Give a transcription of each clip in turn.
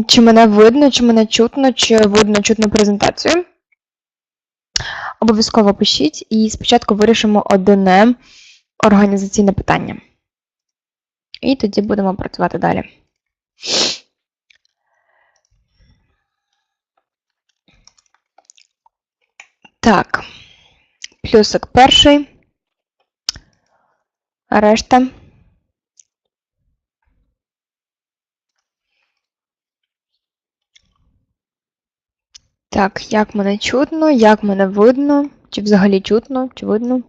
Чи мене видно, чи мене чутно, чи видно чутно презентацію? Обов'язково пишіть і спочатку вирішимо одне організаційне питання. І тоді будемо працювати далі. Так, плюсик перший, а решта. Так, як мене чутно, як мене видно, чи взагалі чутно, чи видно?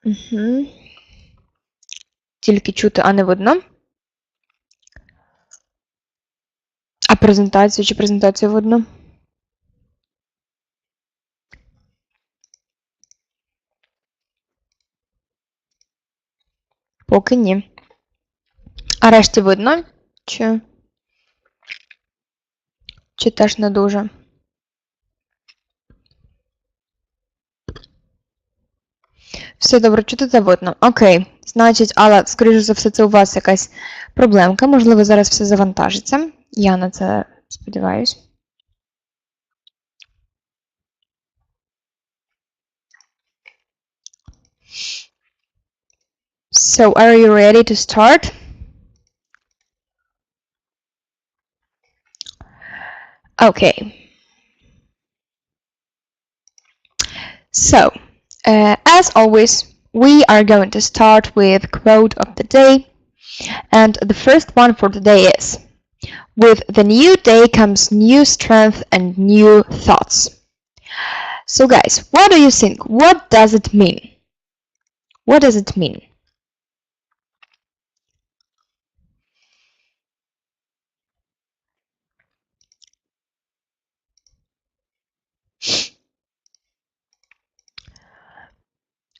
Угу. Тільки чути, а не видно. А презентацію, чи презентацію видно? Поки ні. А решті видно? Чи теж не дуже? Все добре, чути та видно. Окей. Значить, але, скоріше за все, це у вас якась проблемка. Можливо, зараз все завантажиться. Я на це сподіваюсь. So, are you ready to start? Okay. So, as always, we are going to start with quote of the day. And the first one for today is, with the new day comes new strength and new thoughts. So guys, what do you think? What does it mean? What does it mean?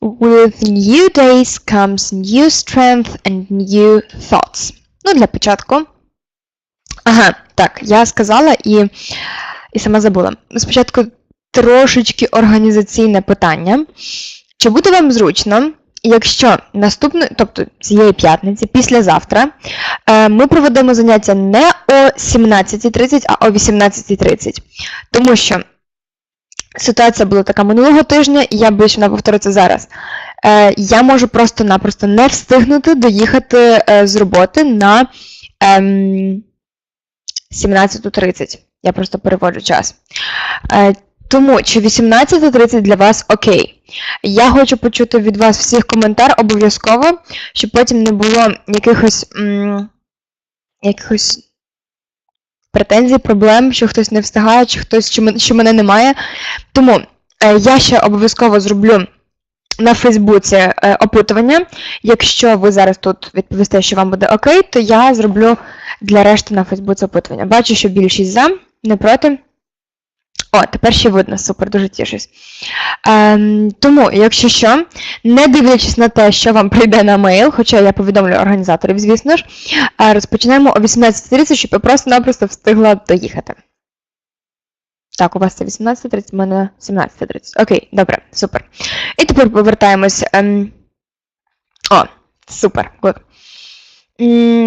With new days comes new strength and new thoughts. Ну, для початку. Ага, так, я сказала і сама забула. Спочатку трошечки організаційне питання. Чи буде вам зручно, якщо наступної, тобто цієї п'ятниці, післязавтра, ми проведемо заняття не о 17:30, а о 18:30? Тому що ситуація була така минулого тижня, і я боюсь, вона повториться зараз. Я можу просто-напросто не встигнути доїхати з роботи на 17:30. Я просто переводжу час. Тому, чи 18:30 для вас окей? Я хочу почути від вас всіх коментар обов'язково, щоб потім не було якихось претензій, проблем, що хтось не встигає, чи хтось, що мене немає. Тому я ще обов'язково зроблю на Фейсбуці опитування. Якщо ви зараз тут відповісте, що вам буде окей, то я зроблю для решти на Фейсбуці опитування. Бачу, що більшість за, не проти. О, тепер ще видно, супер, дуже тішусь. Тому, якщо що, не дивлячись на те, що вам прийде на мейл, хоча я повідомлю організаторів, звісно ж, розпочинаємо о 18:30, щоб я просто-напросто встигла доїхати. Так, у вас це 18:30, у мене 17:30. Окей, добре, супер. І тепер повертаємось. О, супер, good.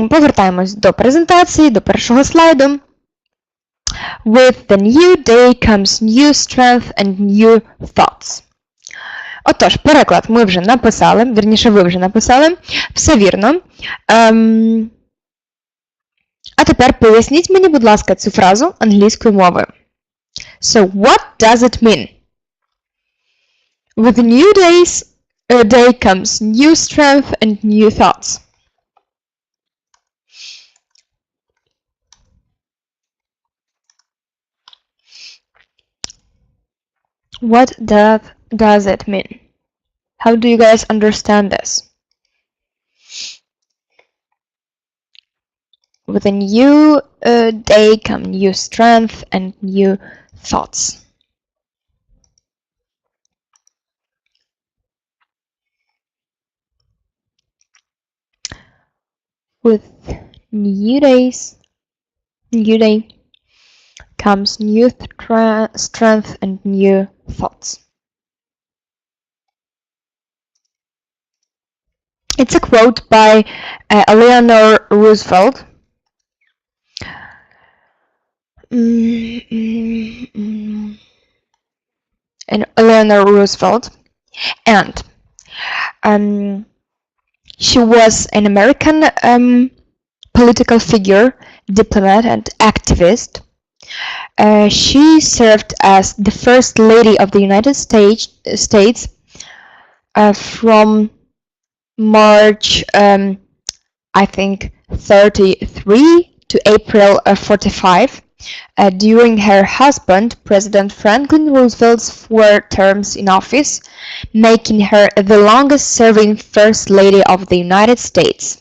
Повертаємось до презентації, до першого слайду. With the new day comes new strength and new thoughts. Отож, переклад ми вже написали, вірніше, ви вже написали. Все вірно. А тепер поясніть мені, будь ласка, цю фразу англійською мовою. So, what does it mean? With the new day comes new strength and new thoughts. What does it mean? How do you guys understand this? With a new day come new strength and new thoughts. With new day comes new strength and new thoughts. It's a quote by Eleanor Roosevelt. And Eleanor Roosevelt, and she was an American political figure, diplomat, and activist. She served as the First Lady of the United States from March, I think, 33 to April 45. During her husband, President Franklin Roosevelt's 4 terms in office, making her the longest-serving First Lady of the United States.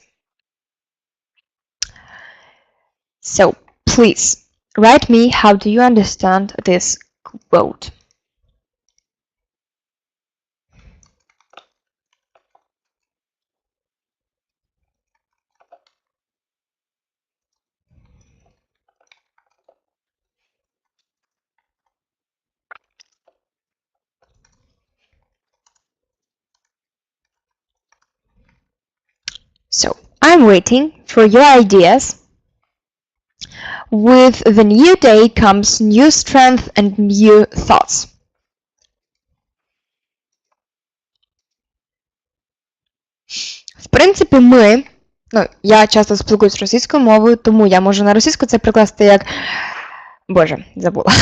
So, please, write me how do you understand this quote. So, I'm waiting for your ideas. With the new day comes new strength and new thoughts. В принципі, я часто спілкуюсь російською мовою, тому я можу на російську це прикласти як... Боже, забула.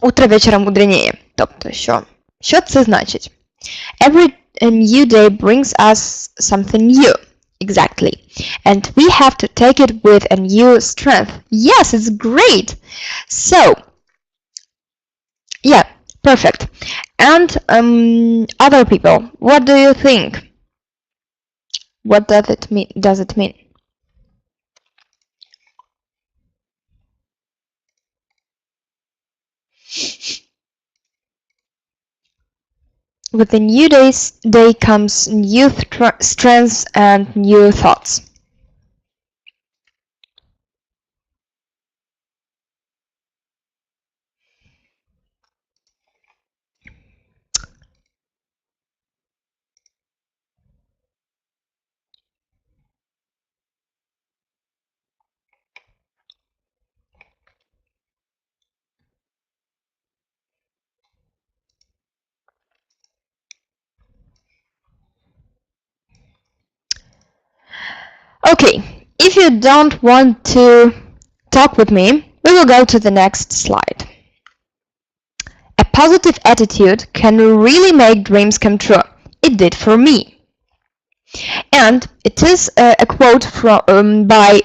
Утро вечора мудренее. Тобто, що це значить? Every new day brings us something new. Exactly. And we have to take it with a new strength. Yes, it's great. So, yeah, perfect. And other people, what do you think? What does it mean? With the new day comes new strengths and new thoughts. Okay, if you don't want to talk with me, we will go to the next slide. A positive attitude can really make dreams come true. It did for me. And it is a quote from by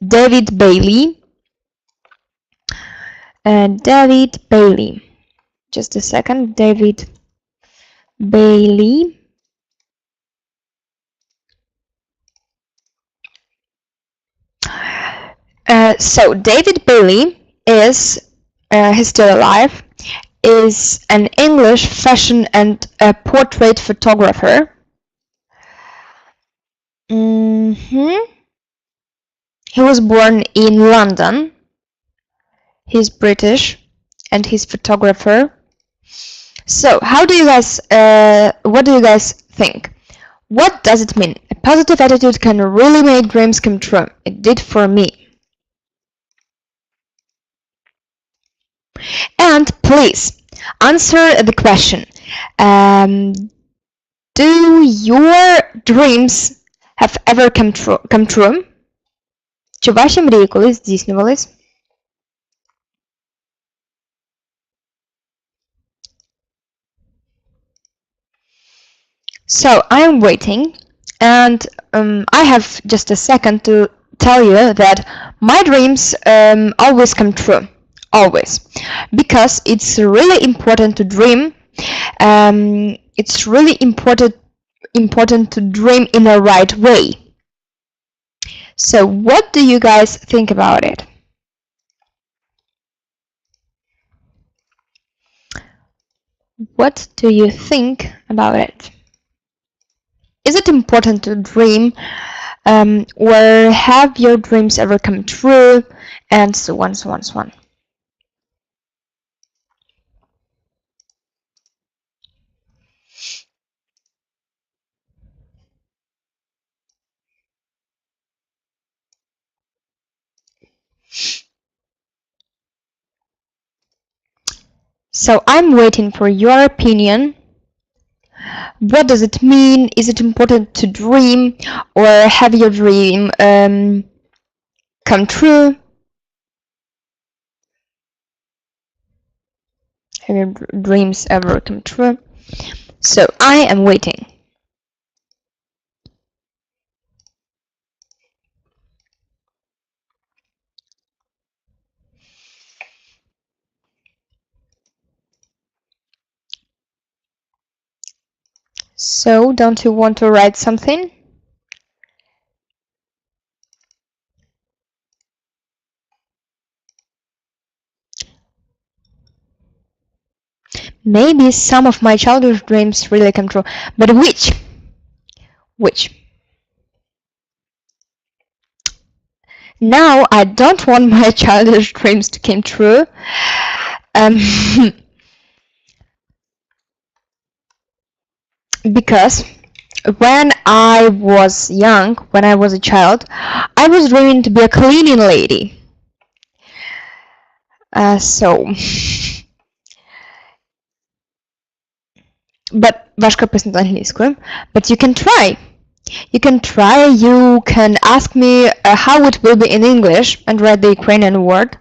David Bailey. David Bailey. Just a second. David Bailey. So David Bailey is, he's still alive, is an English fashion and portrait photographer. He was born in London. He's British and he's photographer. So what do you guys think? What does it mean? A positive attitude can really make dreams come true. It did for me. And please answer the question. Do your dreams have ever come true? Чи ваші мрії колись здійснювались? So I'm waiting, and I have just a second to tell you that my dreams always come true. Always, because it's really important to dream. It's really important to dream in the right way. So what do you guys think about it? What do you think about it? Is it important to dream, or have your dreams ever come true, and so on, so on, so on? So I'm waiting for your opinion. What does it mean? Is it important to dream, or have your dream come true? Have your dreams ever come true? So I am waiting. So don't you want to write something? Maybe some of my childhood dreams really come true, but which? Which? Now I don't want my childish dreams to come true. Because when I was young, when I was a child, I was dreaming to be a cleaning lady. But важко писати англійською. But you can try. You can try. You can ask me how it will be in English and write the Ukrainian word.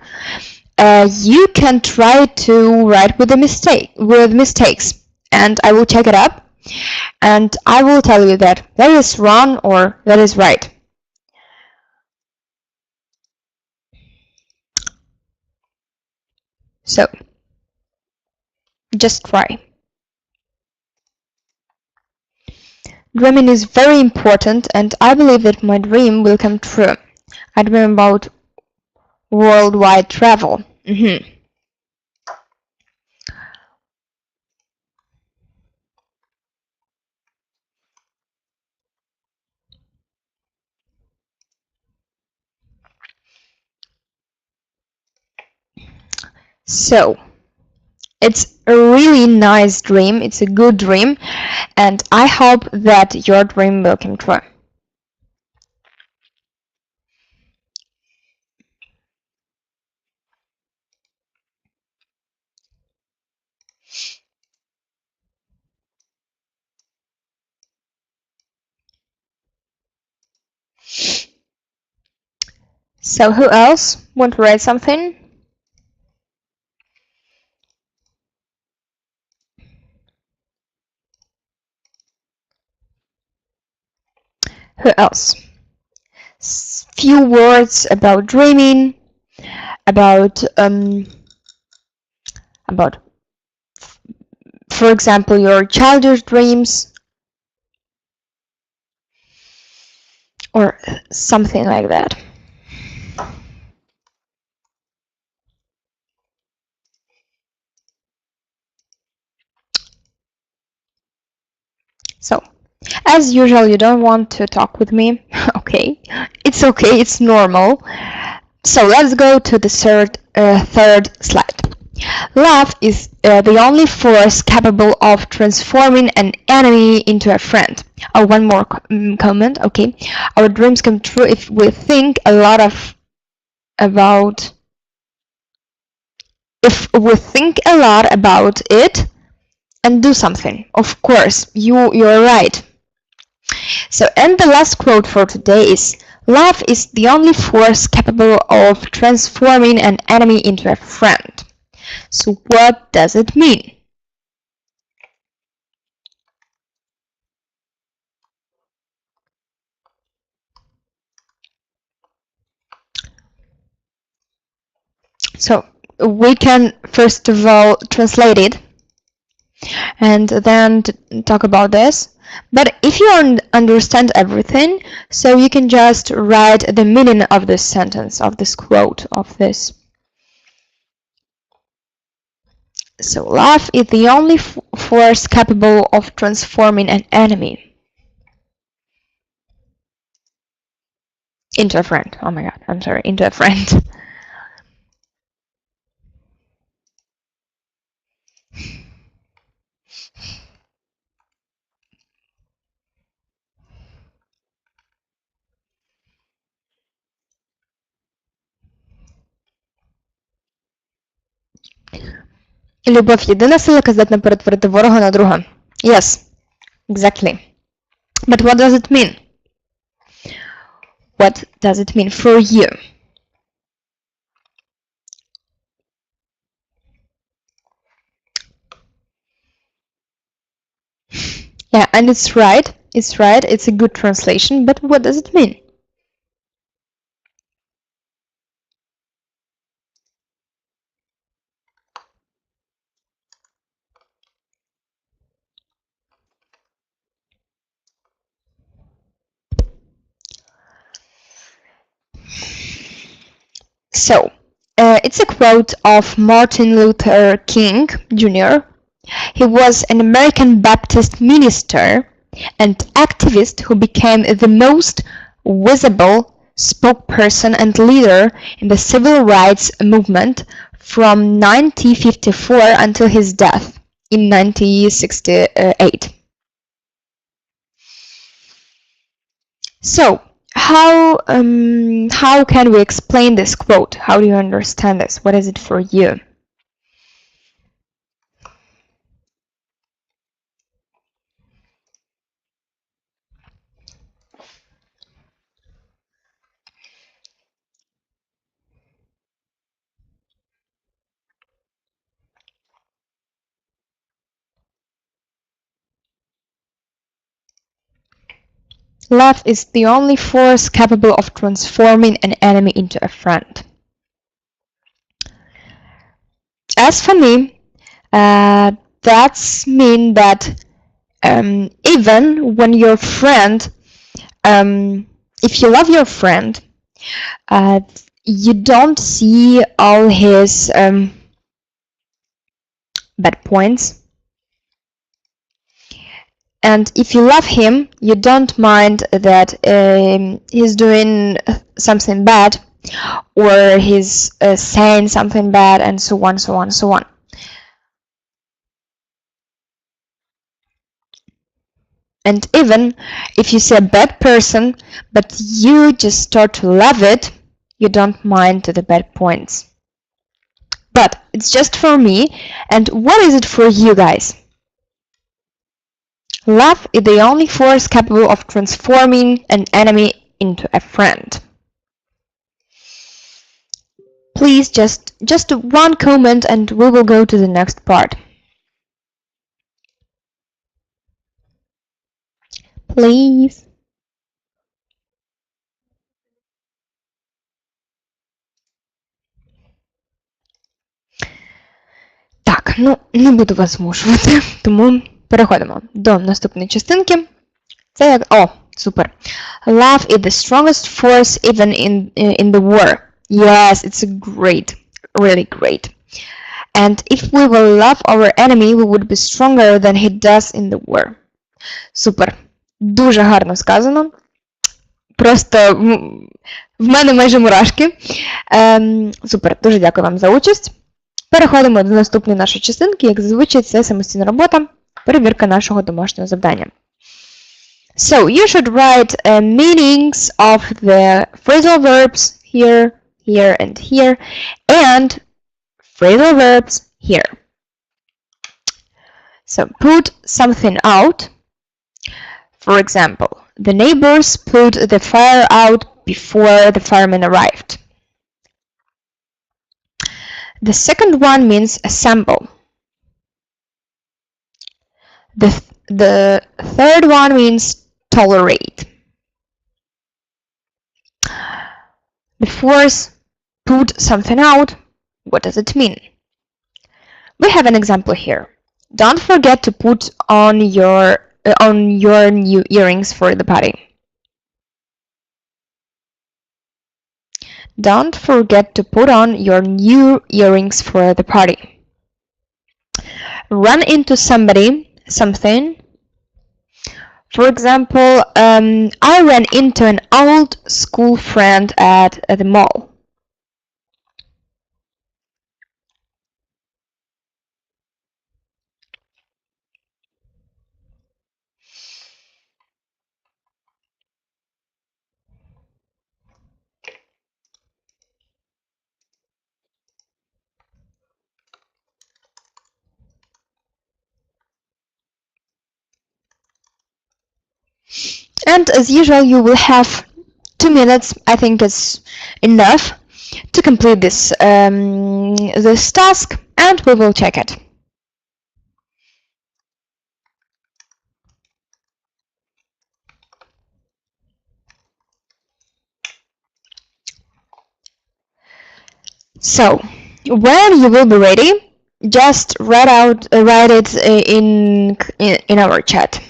You can try to write with mistakes, and I will check it up, and I will tell you that is wrong or that is right. So just try. Dreaming is very important, and I believe that my dream will come true. I dream about worldwide travel. So it's a really nice dream, it's a good dream, and I hope that your dream will come true. So who else want to write something? Who else? Few words about dreaming, about for example, your childish dreams, or something like that. So, as usual, you don't want to talk with me. Okay, it's normal. So let's go to the third slide. Love is the only force capable of transforming an enemy into a friend. Oh, one more comment. Okay, our dreams come true if we think a lot about it and do something. Of course, you're right. So, and the last quote for today is, love is the only force capable of transforming an enemy into a friend. So what does it mean? So we can first of all translate it and then talk about this. But if you don't understand everything, so you can just write the meaning of this sentence, of this quote, of this. So love is the only force capable of transforming an enemy into a friend. Oh my god, I'm sorry, into a friend. І любов – єдина сила, яка здатна перетворити ворога на друга. Yes, exactly. But what does it mean? What does it mean for you? Yeah, and it's right. It's right. It's a good translation. But what does it mean? So, it's a quote of Martin Luther King Jr. He was an American Baptist minister and activist who became the most visible spokesperson and leader in the civil rights movement from 1954 until his death in 1968. So, how can we explain this quote? How do you understand this? What is it for you? Love is the only force capable of transforming an enemy into a friend. As for me, that's mean that even when your friend, if you love your friend, you don't see all his bad points. And if you love him, you don't mind that he's doing something bad, or he's saying something bad, and so on, so on, so on. And even if you see a bad person, but you just start to love it, you don't mind the bad points. But it's just for me, and what is it for you guys? Love is the only force capable of transforming an enemy into a friend. Please just one comment and we will go to the next part. Please. Так, ну, не буду вас змушувати, тому переходимо до наступної частинки. Це як... О, супер. Love is the strongest force even in the war. Yes, it's great. Really great. And if we will love our enemy, we would be stronger than he does in the war. Супер. Дуже гарно сказано. Просто в мене майже мурашки. Супер. Дуже дякую вам за участь. Переходимо до наступної нашої частинки. Як зазвичай, це самостійна робота, перевірка нашого домашнього завдання. So, you should write meanings of the phrasal verbs here, here, and here, and phrasal verbs here. So, put something out. For example, the neighbors put the fire out before the firemen arrived. The second one means assemble. The third one means tolerate. The fourth, put something out. What does it mean? We have an example here. Don't forget to put on your new earrings for the party. Don't forget to put on your new earrings for the party. Run into somebody, something. For example, I ran into an old school friend at the mall. And as usual, you will have 2 minutes. I think it's enough to complete this this task, and we will check it. So when you will be ready, just write it in our chat.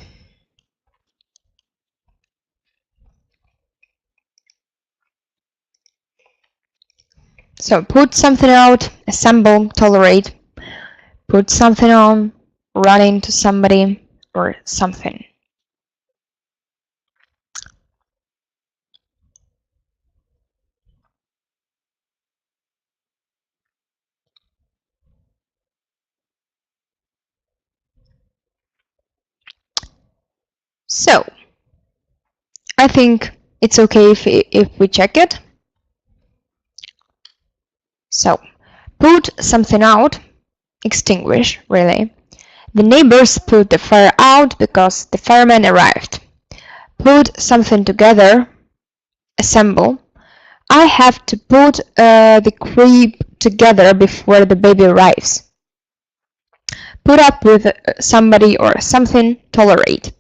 So put something out, assemble, tolerate, put something on, run into somebody or something. So I think it's okay if we check it. So put something out, extinguish, really. The neighbors put the fire out because the fireman arrived. Put something together, assemble. I have to put the crib together before the baby arrives. Put up with somebody or something, tolerate.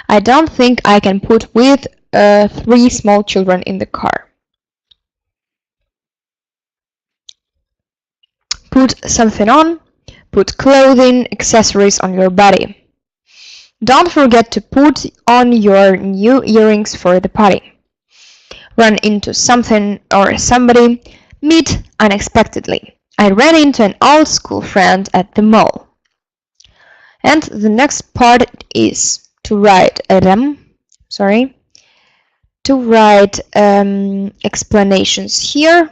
I don't think I can put with 3 small children in the car. Put something on, put clothing, accessories on your body. Don't forget to put on your new earrings for the party. Run into something or somebody, meet unexpectedly. I ran into an old school friend at the mall. And the next part is to write explanations here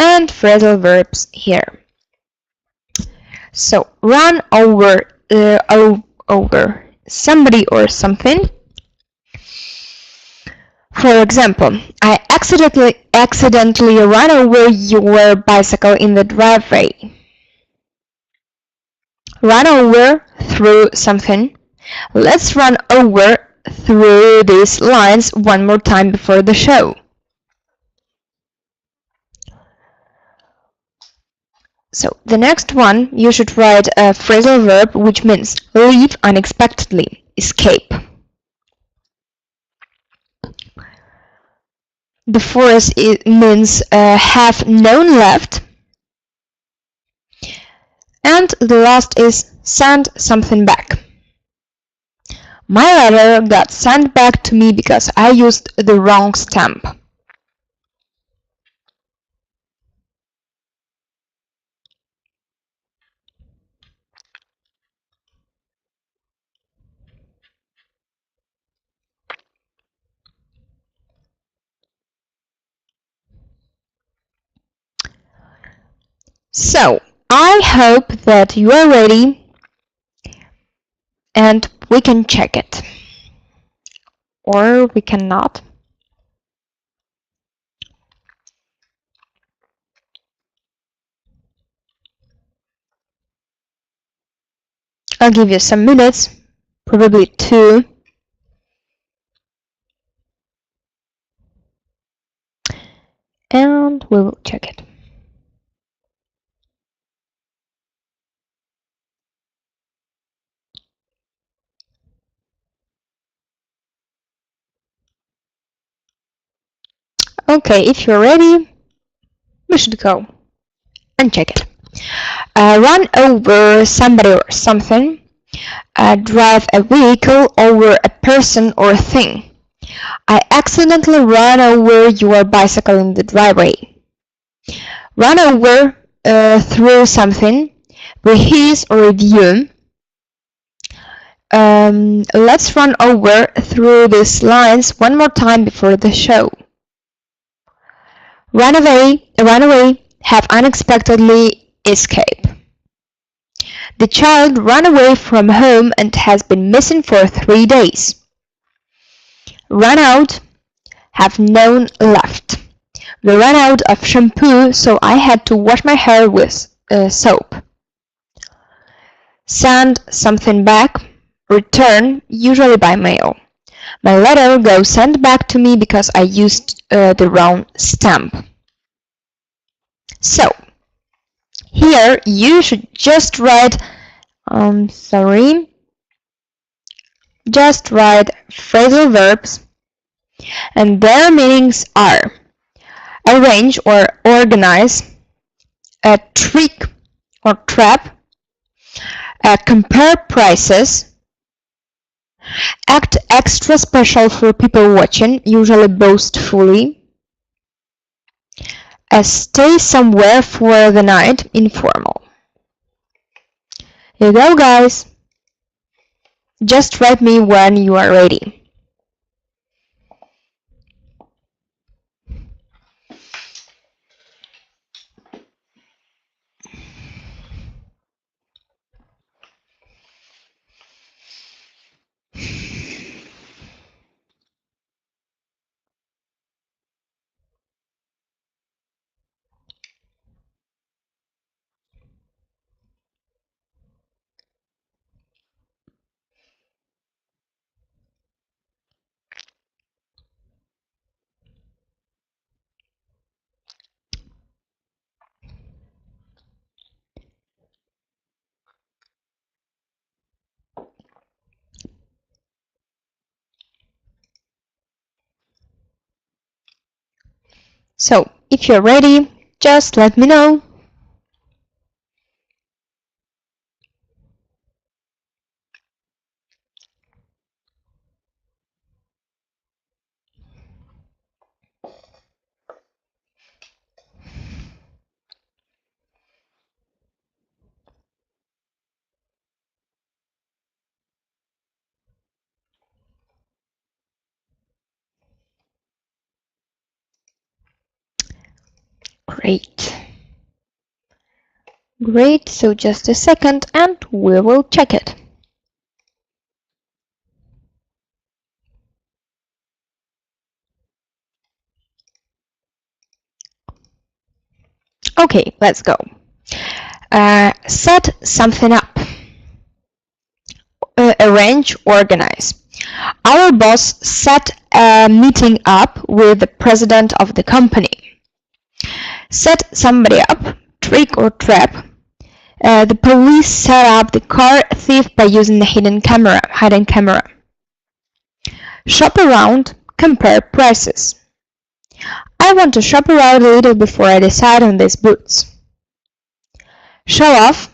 and phrasal verbs here. So run over somebody or something. For example, I accidentally ran over your bicycle in the driveway. Run over through something. Let's run over through these lines one more time before the show. So the next one, you should write a phrasal verb which means leave unexpectedly, escape. The fourth means have none left. And the last is send something back. My letter got sent back to me because I used the wrong stamp. So, I hope that you are ready and we can check it. Or we cannot. I'll give you some minutes, probably 2. And we will check it. Okay, if you're ready, we should go and check it. Run over somebody or something. Drive a vehicle over a person or thing. I accidentally ran over your bicycle in the driveway. Run over through something, with his or with you. Let's run over through these lines one more time before the show. Run away, have unexpectedly escape. The child ran away from home and has been missing for 3 days. Run out, have none left. We ran out of shampoo, so I had to wash my hair with soap. Send something back, return, usually by mail. My letter got sent back to me because I used the wrong stamp. So, here you should just write, just write phrasal verbs, and their meanings are arrange or organize, trick or trap, compare prices, act extra special for people watching, usually boastfully, stay somewhere for the night, informal. Here you go, guys. Just write me when you are ready. So, if you're ready, just let me know. Great. Great, so just a second and we will check it. Okay, let's go. Set something up. Arrange, organize. Our boss set a meeting up with the president of the company. Set somebody up, trick or trap. The police set up the car thief by using the hidden camera. Shop around, compare prices. I want to shop around a little before I decide on these boots. Show off,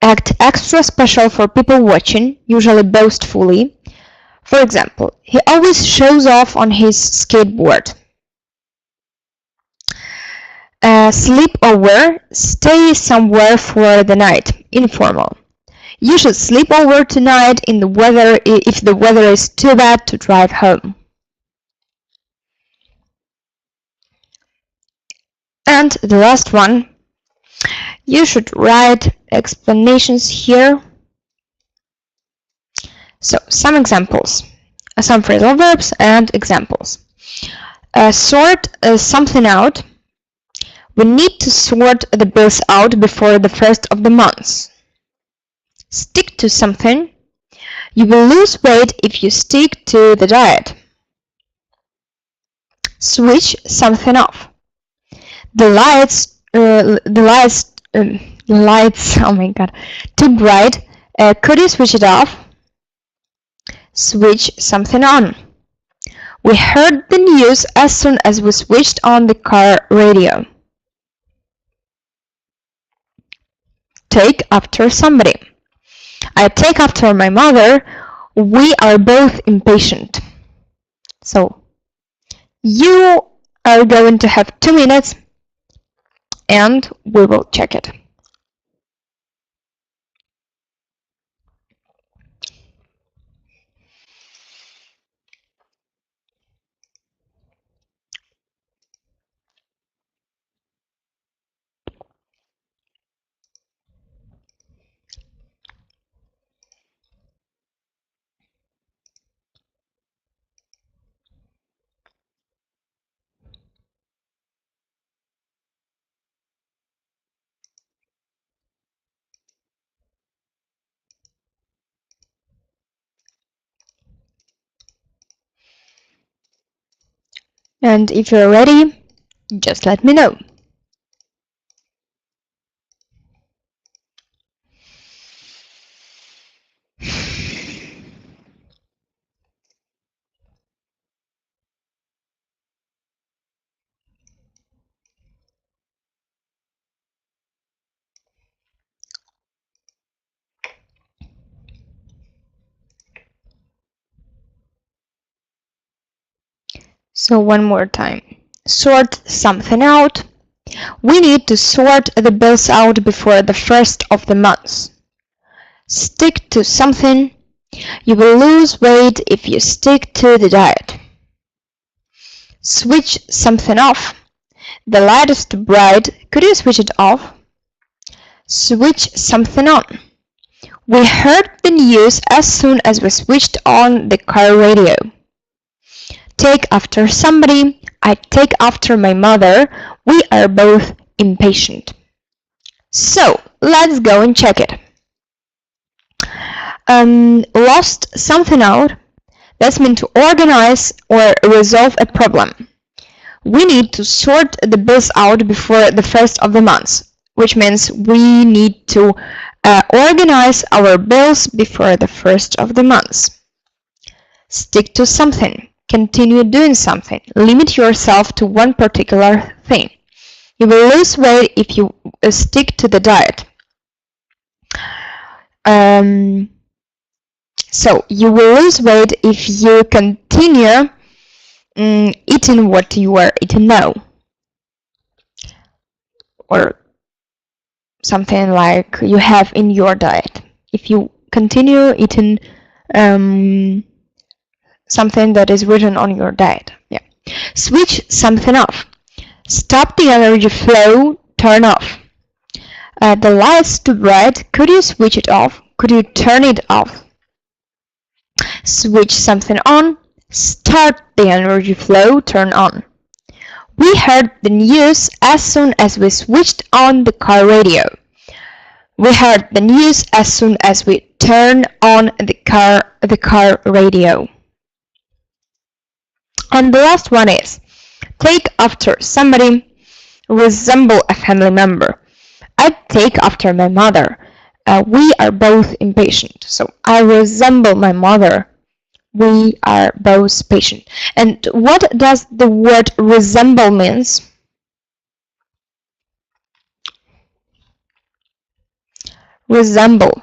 act extra special for people watching, usually boastfully. For example, he always shows off on his skateboard. Sleep over, stay somewhere for the night, informal. You should sleep over tonight in the weather if the weather is too bad to drive home. And the last one, you should write explanations here. So, some examples, some phrasal verbs and examples. Sort something out. We need to sort the bills out before the first of the month. Stick to something. You will lose weight if you stick to the diet. Switch something off. The lights, oh my god, too bright. Could you switch it off? Switch something on. We heard the news as soon as we switched on the car radio. Take after somebody. I take after my mother. We are both impatient. So, you are going to have 2 minutes and we will check it. And if you're ready, just let me know. So one more time. Sort something out. We need to sort the bills out before the first of the month. Stick to something. You will lose weight if you stick to the diet. Switch something off. The light is too bright. Could you switch it off? Switch something on. We heard the news as soon as we switched on the car radio. Take after somebody. I take after my mother. We are both impatient. So, let's go and check it. Lost something out. That's mean to organize or resolve a problem. We need to sort the bills out before the first of the month, which means we need to organize our bills before the first of the month. Stick to something. Continue doing something. Limit yourself to one particular thing. You will lose weight if you stick to the diet. So, you will lose weight if you continue eating what you are eating now. Or something like you have in your diet. If you continue eating something that is written on your diet. Yeah. Switch something off. Stop the energy flow, turn off. The light's too bright. Could you switch it off? Could you turn it off? Switch something on. Start the energy flow, turn on. We heard the news as soon as we switched on the car radio. We heard the news as soon as we turned on the car radio. And the last one is take after somebody, resemble a family member. I take after my mother. We are both impatient. So I resemble my mother. We are both patient. And what does the word resemble means? Resemble.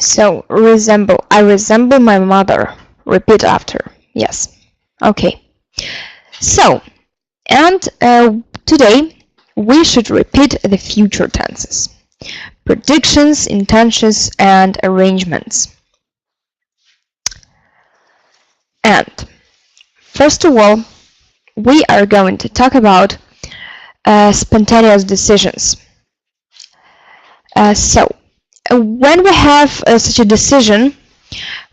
So, resemble. I resemble my mother. Repeat after. Yes. Okay. So, and today we should repeat the future tenses. Predictions, intentions, and arrangements. And first of all, we are going to talk about spontaneous decisions. So, when we have such a decision,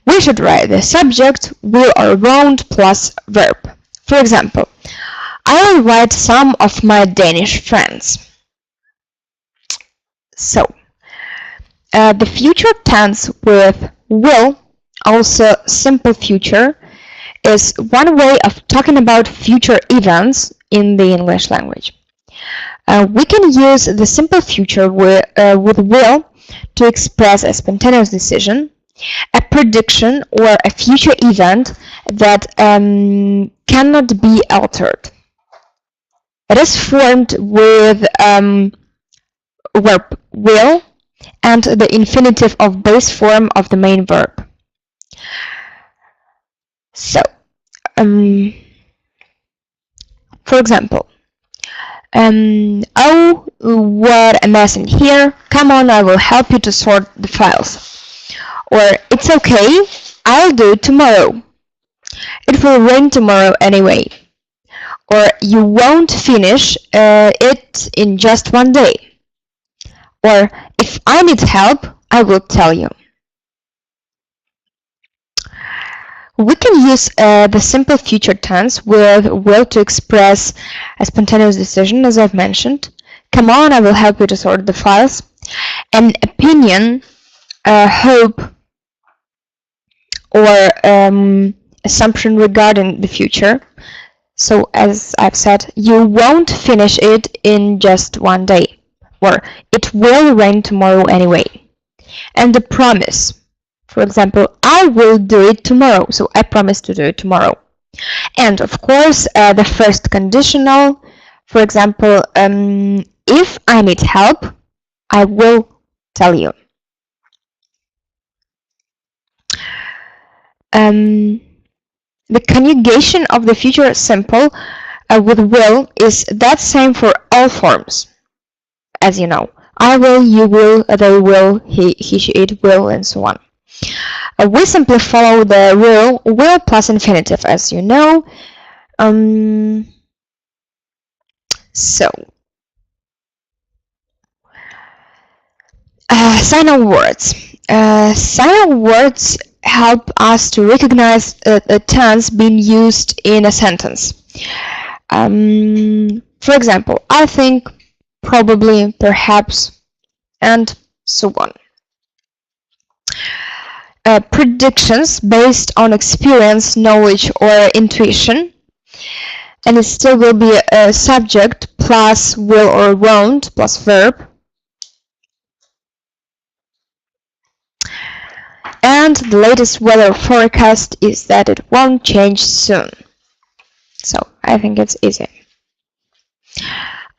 we should write the subject, will or won't plus verb. For example, I will invite some of my Danish friends. So, the future tense with will, also simple future, is one way of talking about future events in the English language. We can use the simple future with will to express a spontaneous decision, a prediction, or a future event that cannot be altered. It is formed with verb will and the infinitive of base form of the main verb. So, for example, oh, what a mess in here. Come on, I will help you to sort the files. Or, it's okay, I'll do it tomorrow. It will rain tomorrow anyway. Or, you won't finish it in just one day. Or, if I need help, I will tell you. We can use the simple future tense with will to express a spontaneous decision, as I've mentioned. Come on, I will help you to sort the files. An opinion, hope, or assumption regarding the future. So, as I've said, you won't finish it in just one day, or it will rain tomorrow anyway. And the promise, for example, I will do it tomorrow, so I promise to do it tomorrow. And of course, the first conditional, for example, if I need help, I will tell you. The conjugation of the future simple with will is that same for all forms, as you know. I will, you will, they will, he, she, it will, and so on. We simply follow the rule will plus infinitive, as you know. Signal words. Signal words help us to recognize a tense being used in a sentence. For example, I think, probably, perhaps, and so on. Predictions based on experience, knowledge, or intuition, and it still will be a subject plus will or won't plus verb. And the latest weather forecast is that it won't change soon. So I think it's easy.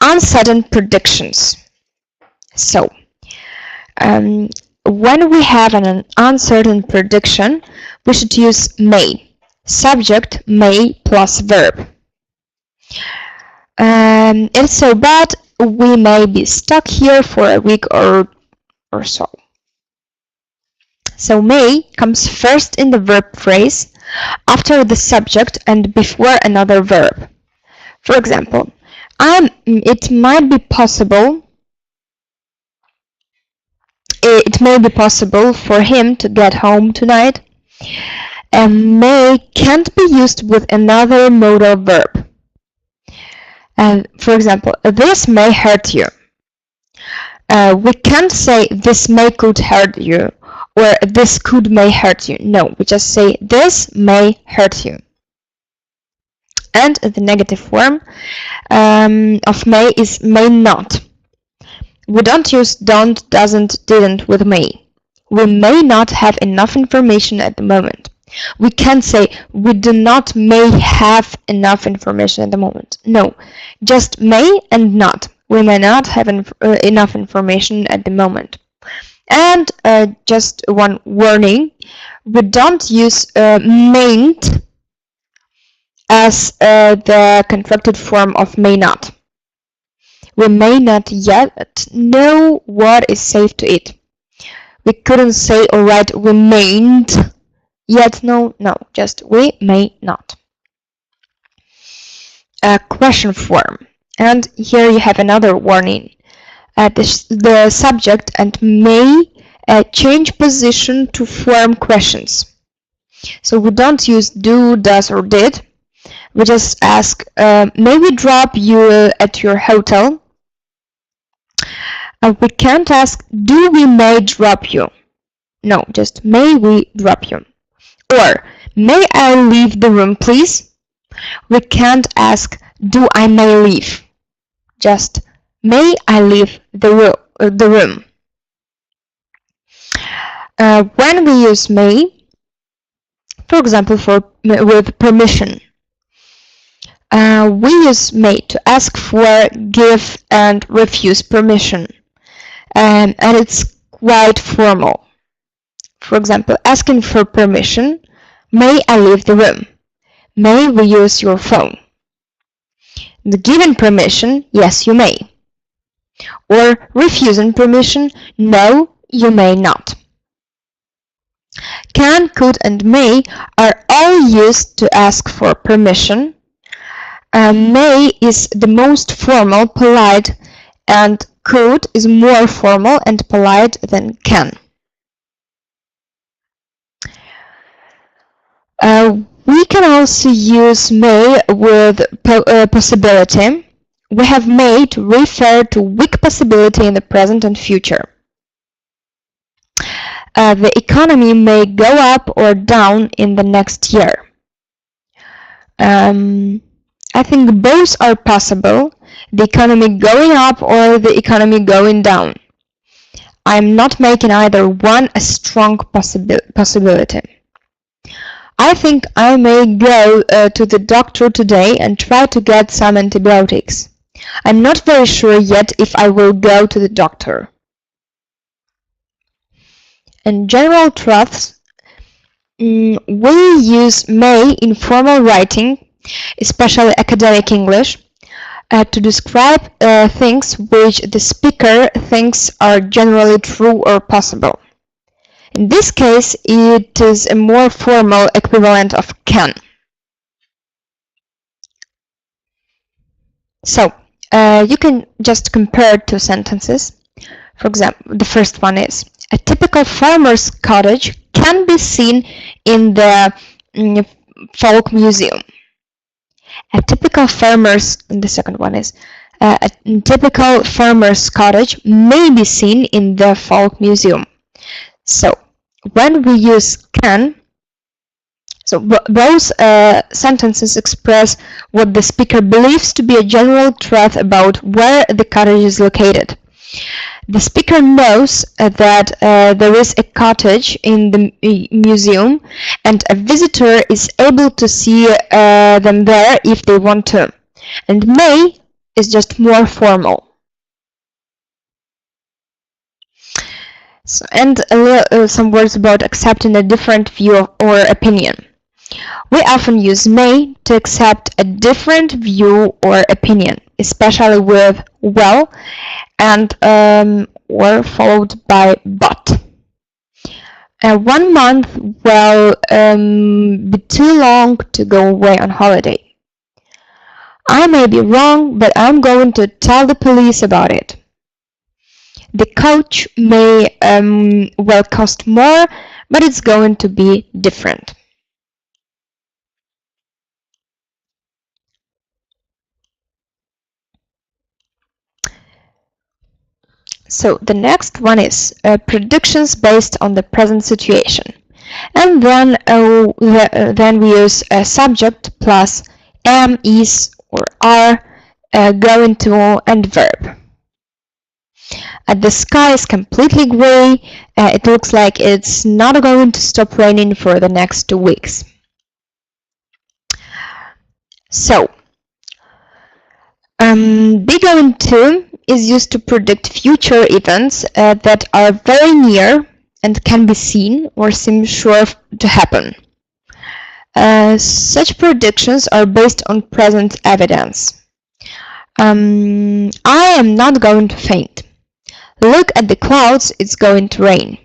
Uncertain predictions. So when we have an uncertain prediction, we should use may. Subject may plus verb. It's so bad, we may be stuck here for a week or so. So may comes first in the verb phrase, after the subject and before another verb. For example, it may be possible for him to get home tonight. And may can't be used with another modal verb. For example, this may hurt you. We can't say this may could hurt you, or this could may hurt you. No, we just say this may hurt you. And the negative form of may is may not. We don't use don't, doesn't, didn't with may. We may not have enough information at the moment. We can't say we do not may have enough information at the moment. No, just may and not. We may not have enough information at the moment. And just one warning, we don't use mayn't as the contracted form of may not. We may not yet know what is safe to eat. We couldn't say, all right, we mayn't yet know. No, just we may not. Question form. And here you have another warning. The subject and may change position to form questions. So we don't use do, does, or did. We just ask, may we drop you at your hotel? We can't ask, do we may drop you? No, just may we drop you. Or, may I leave the room, please? We can't ask, do I may leave? Just, may I leave the room? When we use may, for example, with permission, we use may to ask for, give, and refuse permission. And it's quite formal. For example, asking for permission, may I leave the room? May we use your phone? The given permission, yes, you may. Or refusing permission, no, you may not. Can, could, and may are all used to ask for permission. May is the most formal, polite, and could is more formal and polite than can. We can also use may with possibility. We have may to refer to weak possibility in the present and future. The economy may go up or down in the next year. I think both are possible, the economy going up or the economy going down. I'm not making either one a strong possibility. I think I may go to the doctor today and try to get some antibiotics. I'm not very sure yet if I will go to the doctor. In general truths, we use may in formal writing, especially academic English, to describe things which the speaker thinks are generally true or possible. In this case, it is a more formal equivalent of can. So, you can just compare two sentences. For example, the first one is, a typical farmer's cottage can be seen in the folk museum. A typical farmer's, the second one is, a typical farmer's cottage may be seen in the folk museum. So, when we use can, so both sentences express what the speaker believes to be a general truth about where the cottage is located. The speaker knows that there is a cottage in the museum and a visitor is able to see them there if they want to. And may is just more formal. So, and some words about accepting a different view or opinion. We often use may to accept a different view or opinion, especially with well and or followed by but. 1 month will be too long to go away on holiday. I may be wrong, but I'm going to tell the police about it. The coach may well cost more, but it's going to be different. So the next one is predictions based on the present situation. And then we use a subject plus am, is, or are, going to, and verb. The sky is completely gray. It looks like it's not going to stop raining for the next 2 weeks. So, be going to is used to predict future events that are very near and can be seen or seem sure to happen. Such predictions are based on present evidence. I am not going to faint. Look at the clouds, it's going to rain.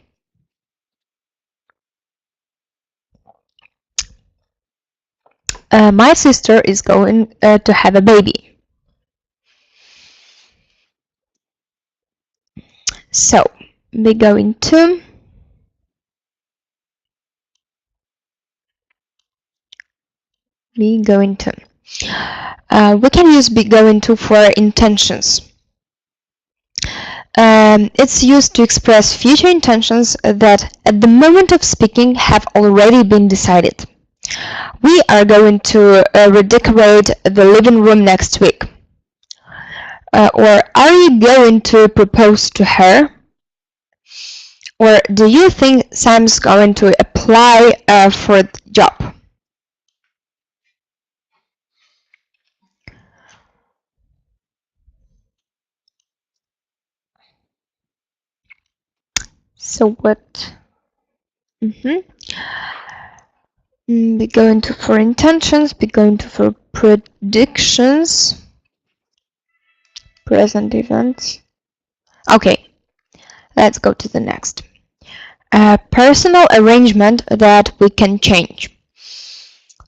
My sister is going to have a baby. So, be going to, be going to. We can use be going to for intentions. It's used to express future intentions that at the moment of speaking have already been decided. We are going to redecorate the living room next week. Or are you going to propose to her? Or do you think Sam's going to apply for the job? So what? Be going to for intentions, be going to for predictions. Present events. Okay, let's go to the next. Personal arrangement that we can change.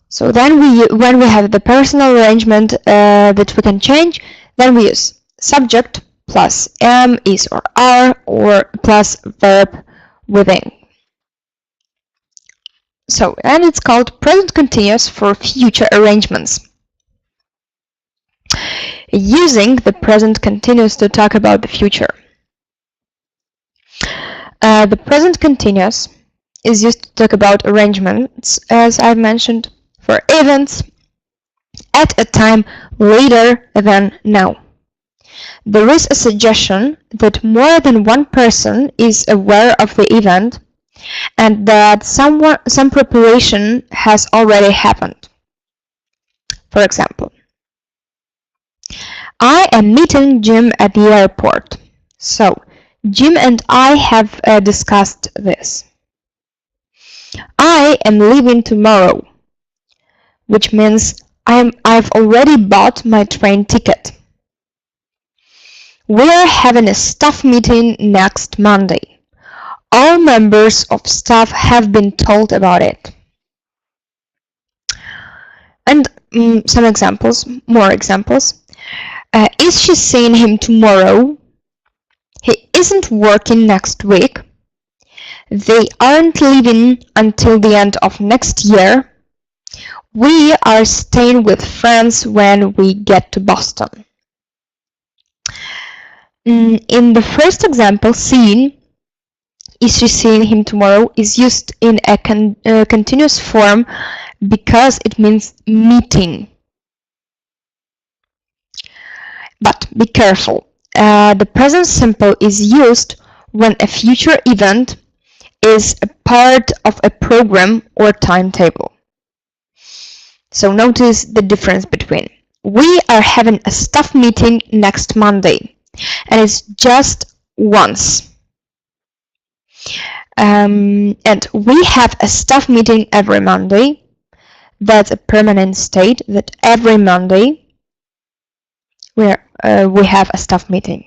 So then when we have the personal arrangement that we can change, then we use subject plus am, is, or are, or plus verb within. And it's called present continuous for future arrangements. Using the present continuous to talk about the future. The present continuous is used to talk about arrangements, as I've mentioned, for events at a time later than now. There is a suggestion that more than one person is aware of the event and that some preparation has already happened. For example, I am meeting Jim at the airport. So, Jim and I have discussed this. I am leaving tomorrow, which means I've already bought my train ticket. We are having a staff meeting next Monday. All members of staff have been told about it. And some examples, more examples. Is she seeing him tomorrow? He isn't working next week. They aren't leaving until the end of next year. We are staying with friends when we get to Boston. In the first example, seeing, is she seeing him tomorrow, is used in a continuous form because it means meeting. But be careful. The present simple is used when a future event is a part of a program or timetable. So notice the difference between we are having a staff meeting next Monday, and it's just once. And we have a staff meeting every Monday. That's a permanent state, that every Monday we have a staff meeting.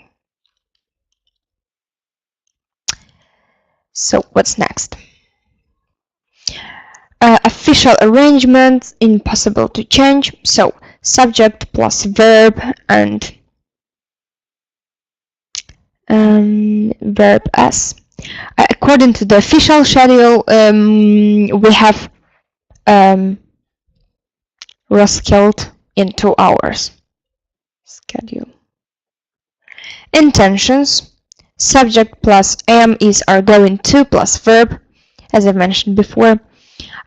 So what's next? Official arrangement, impossible to change. So subject plus verb and verb s. According to the official schedule, we have Roskilde in 2 hours. Schedule. Intentions. Subject plus am is are going to plus verb, as I mentioned before.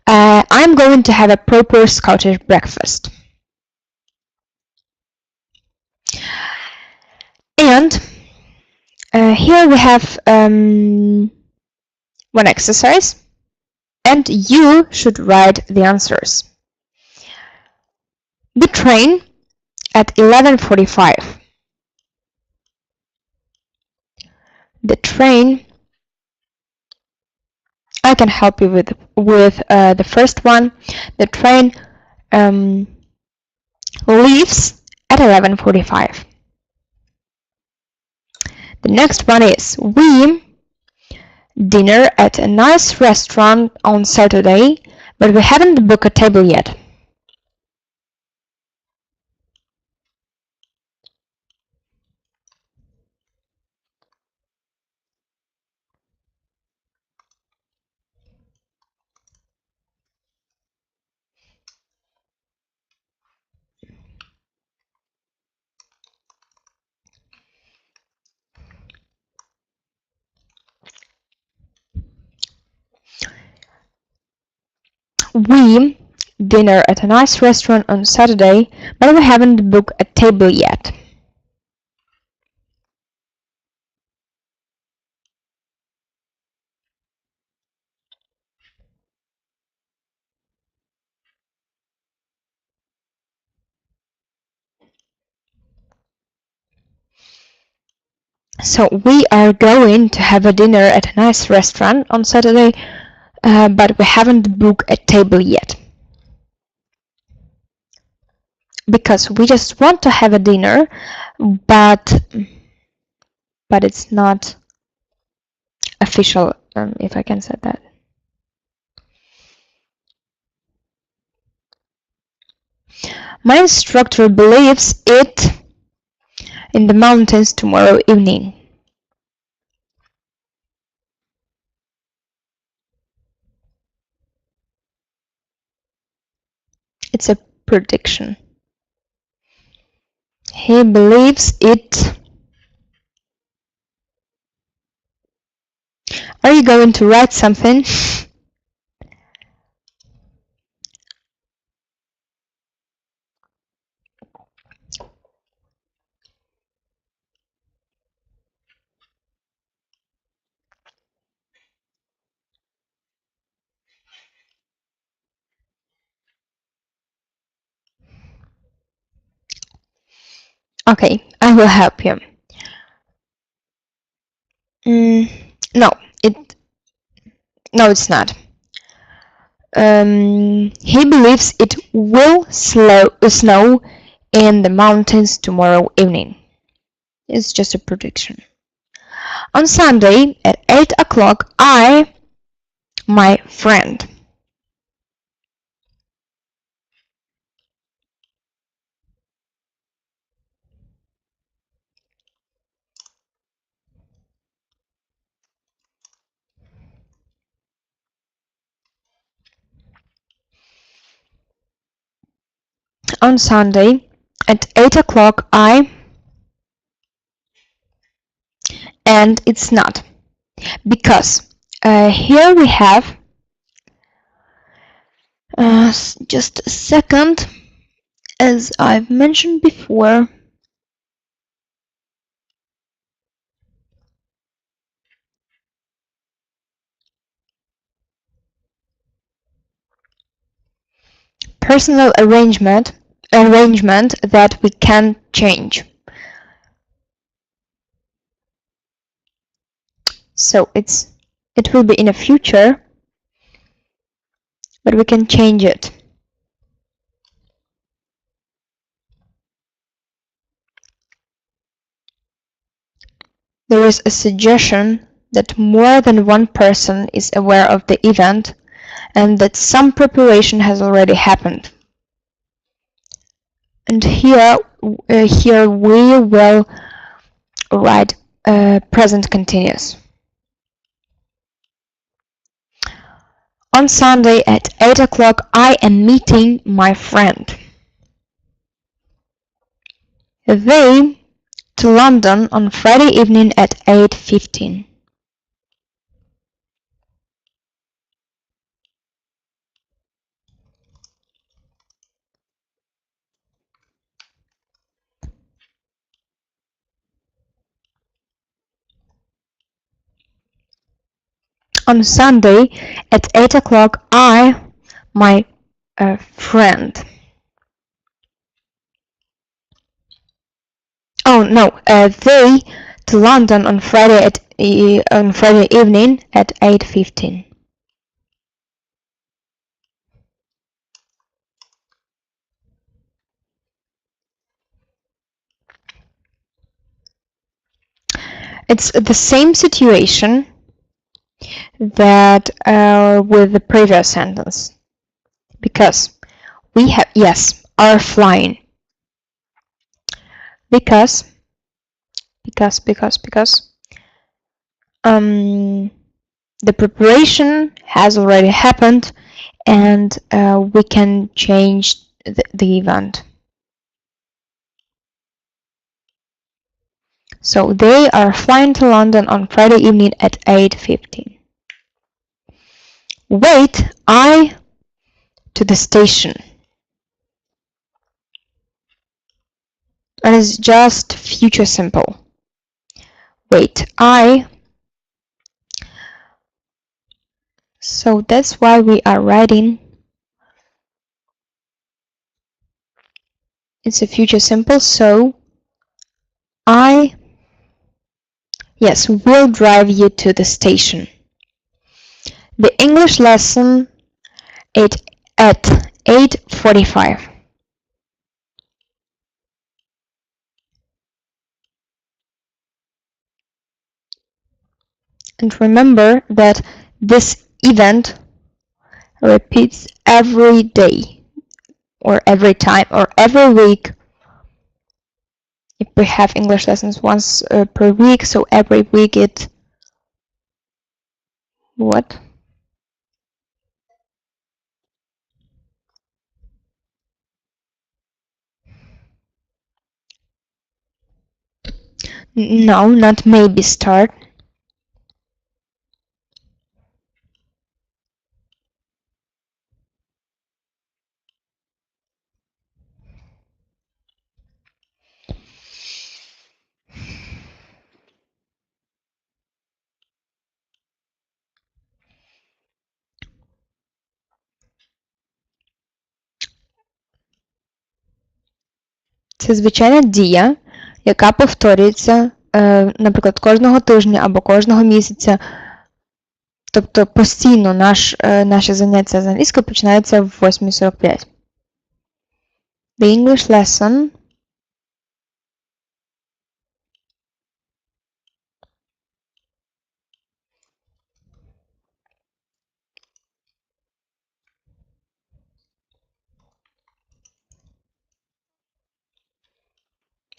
I'm going to have a proper Scottish breakfast. And here we have one exercise, and you should write the answers. The train at 11:45. The train. I can help you with the first one. The train leaves at 11:45. The next one is we dinner at a nice restaurant on Saturday, but we haven't booked a table yet. We dinner at a nice restaurant on Saturday, but we haven't booked a table yet. So we are going to have a dinner at a nice restaurant on Saturday, but we haven't booked a table yet. Because we just want to have a dinner, but it's not official, if I can say that. My instructor believes it in the mountains tomorrow evening. It's a prediction. He believes it. Are you going to write something? Okay, I will help you. No, it's not. He believes it will snow in the mountains tomorrow evening. It's just a prediction. On Sunday at 8 o'clock, my friend. On Sunday at 8 o'clock, and it's not. Because here we have, just a second, as I've mentioned before, personal arrangement that we can change. So it will be in the future, but we can change it. There is a suggestion that more than one person is aware of the event and that some preparation has already happened. And here we will write present continuous. On Sunday at 8 o'clock, I am meeting my friend. They to London on Friday evening at 8:15. On Sunday at 8 o'clock, my friend. Oh no, they to London on Friday evening at 8:15. It's the same situation that with the previous sentence, because we have are flying. Because the preparation has already happened, and we can change the event. So they are flying to London on Friday evening at 8:15. Wait, to the station. And it's just future simple. Wait, so that's why we are writing. It's a future simple, so will drive you to the station. The English lesson at 8:45. And remember that this event repeats every day, or every time, or every week. If we have English lessons once per week, so every week it what? No, not maybe start. Це звичайна дія, яка повторюється, наприклад, кожного тижня або кожного місяця. Тобто постійно наші заняття з англійською починаються в 8:45. The English lesson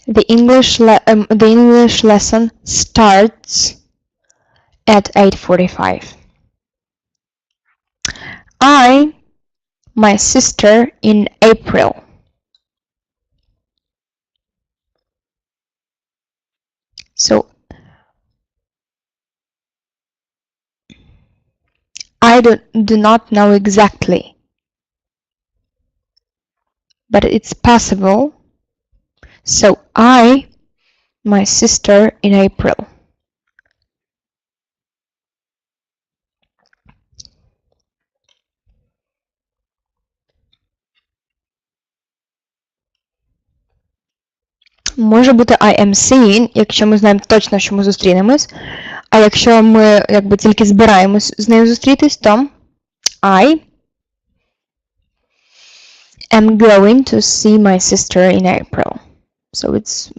the English lesson starts at 8:45. I, my sister in April. So I do not know exactly, but it's possible. So I, my sister in April. Може бути I am seeing, якщо ми знаємо точно, що ми зустрінемось. А якщо ми якби тільки збираємось з нею зустрітись, то I am going to see my sister in April. So it's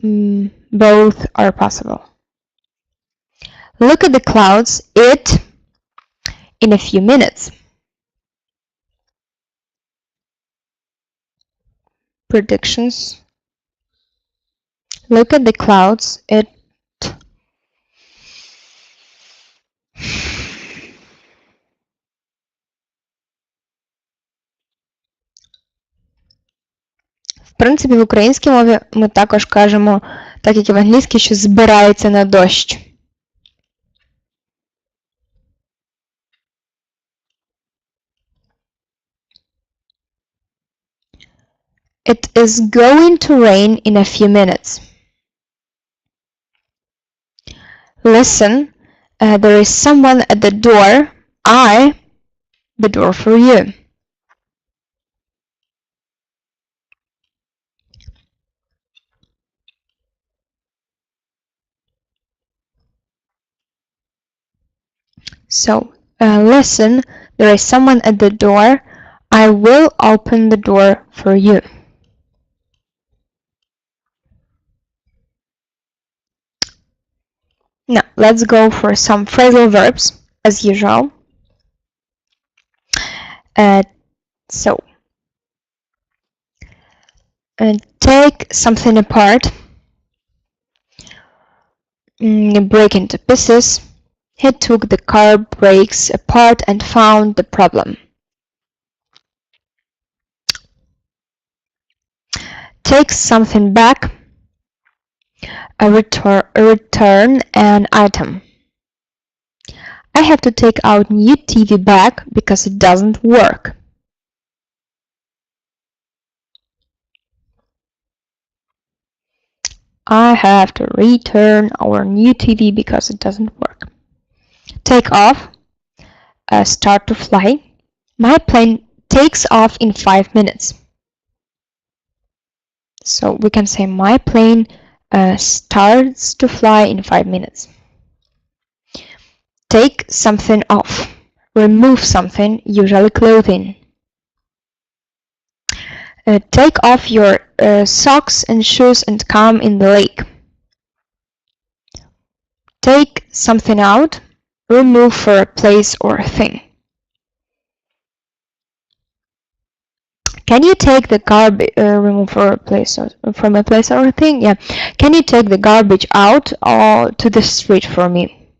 both are possible. Look at the clouds. It in a few minutes. Predictions. Look at the clouds. It в принципі, в українській мові ми також кажемо, так як і в англійській, що збирається на дощ. It is going to rain in a few minutes. Listen, there is someone at the door. The door for you. So, listen, there is someone at the door. I will open the door for you. Now, let's go for some phrasal verbs, as usual. Take something apart, break into pieces. He took the car brakes apart and found the problem. Take something back, return an item. I have to take our new TV back because it doesn't work. I have to return our new TV because it doesn't work. Take off, start to fly. My plane takes off in 5 minutes. So we can say my plane starts to fly in 5 minutes. Take something off. Remove something, usually clothing. Take off your socks and shoes and come in the lake. Take something out. Remove for a place or a thing. Can you take the garbage, remove for a place or, from a place or a thing? Yeah. Can you take the garbage out or to the street for me?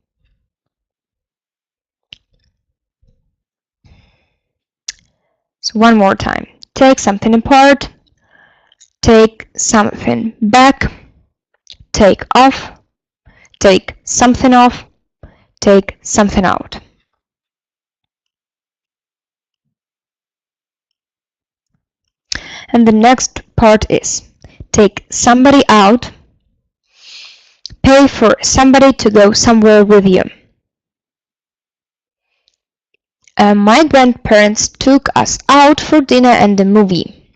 So one more time. Take something apart. Take something back. Take off. take something off, take something out. And the next part is take somebody out, pay for somebody to go somewhere with you. My grandparents took us out for dinner and a movie.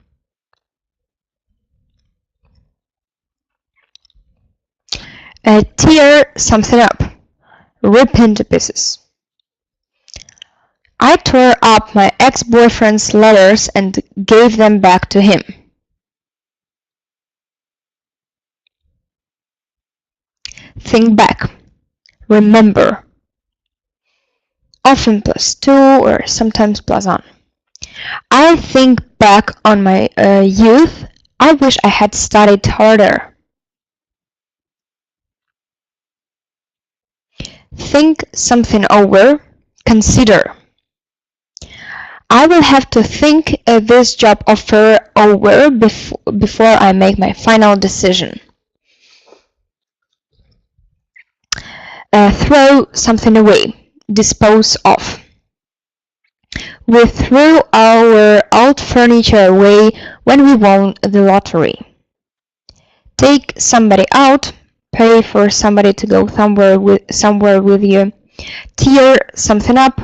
Tear something up, rip into pieces. I tore up my ex-boyfriend's letters and gave them back to him. Think back, remember. Often plus to or sometimes plus on. I think back on my youth. I wish I had studied harder. Think something over, consider. I will have to think this job offer over before I make my final decision. Throw something away, dispose of. We threw our old furniture away when we won the lottery. Take somebody out, pay for somebody to go somewhere with you. Tear something up,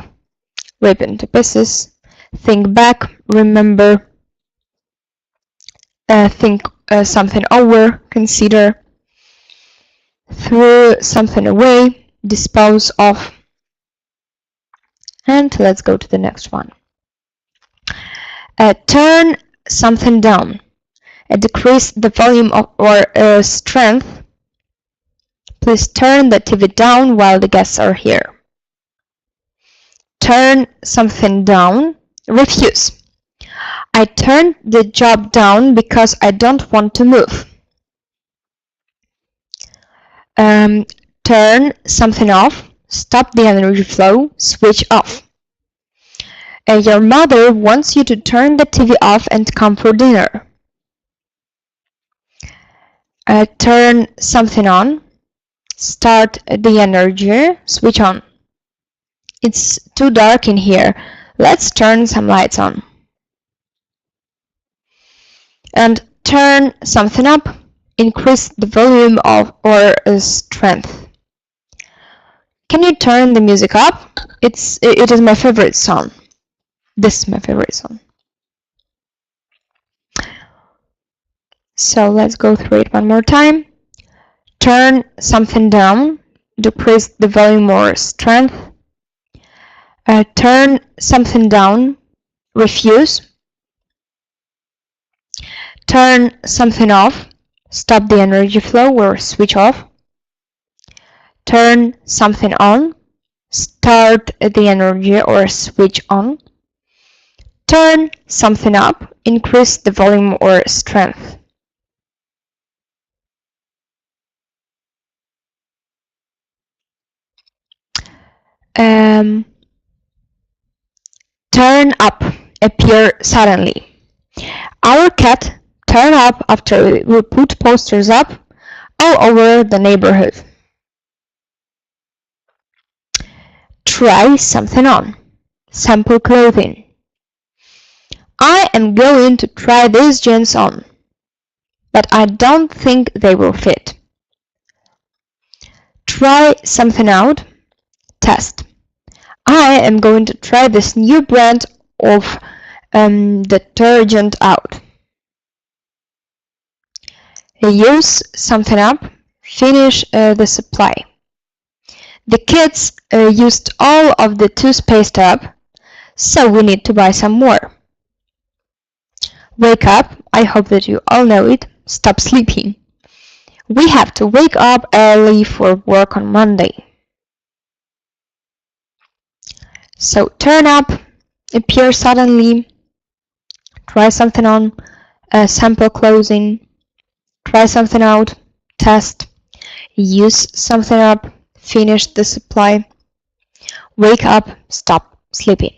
rip into pieces. Think back, remember. Think something over, consider. Throw something away, dispose of. And let's go to the next one. Turn something down. Decrease the volume or strength. Please turn the TV down while the guests are here. Turn something down. Refuse. I turned the job down because I don't want to move. Turn something off. Stop the energy flow. Switch off. Your mother wants you to turn the TV off and come for dinner. Turn something on. Start the energy. Switch on. It's too dark in here. Let's turn some lights on. And turn something up. Increase the volume of or strength. Can you turn the music up? It is my favorite song. This is my favorite song. So let's go through it one more time. Turn something down. Decrease the volume or strength. Turn something down. Refuse. Turn something off. Stop the energy flow or switch off. Turn something on. Start the energy or switch on. Turn something up. Increase the volume or strength. Turn up. Appear suddenly. Our cat turned up after we put posters up all over the neighborhood. Try something on. Sample clothing. I am going to try these jeans on, but I don't think they will fit. Try something out. Test. I am going to try this new brand of detergent out. Use something up. Finish the supply. The kids used all of the toothpaste up, so we need to buy some more. Wake up. I hope that you all know it. Stop sleeping. We have to wake up early for work on Monday. So turn up, appear suddenly, try something on, sample clothing, try something out, test, use something up, finish the supply, wake up, stop sleeping.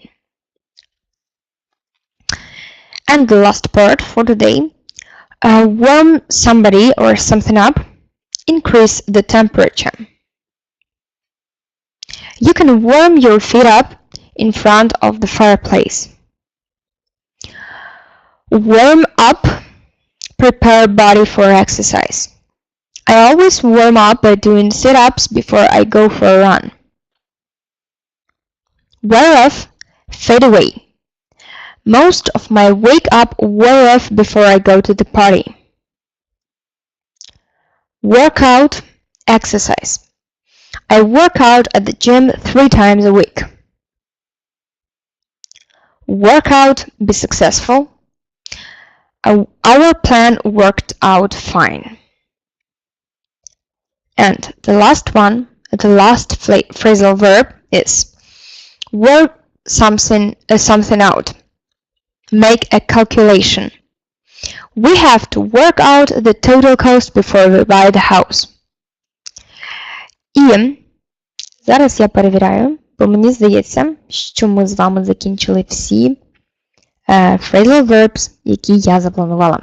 And the last part for today, warm somebody or something up, increase the temperature. You can warm your feet up in front of the fireplace. Warm up, prepare body for exercise. I always warm up by doing sit-ups before I go for a run. Wear off, fade away. Most of my wake up wear off before I go to the party. Work out, exercise. I work out at the gym 3 times a week. Work out, be successful. Our plan worked out fine. And the last one, the last phrasal verb is work something out. Make a calculation. We have to work out the total cost before we buy the house. І зараз я перевіряю, бо мені здається, що ми з вами закінчили всі phrasal verbs, які я запланувала.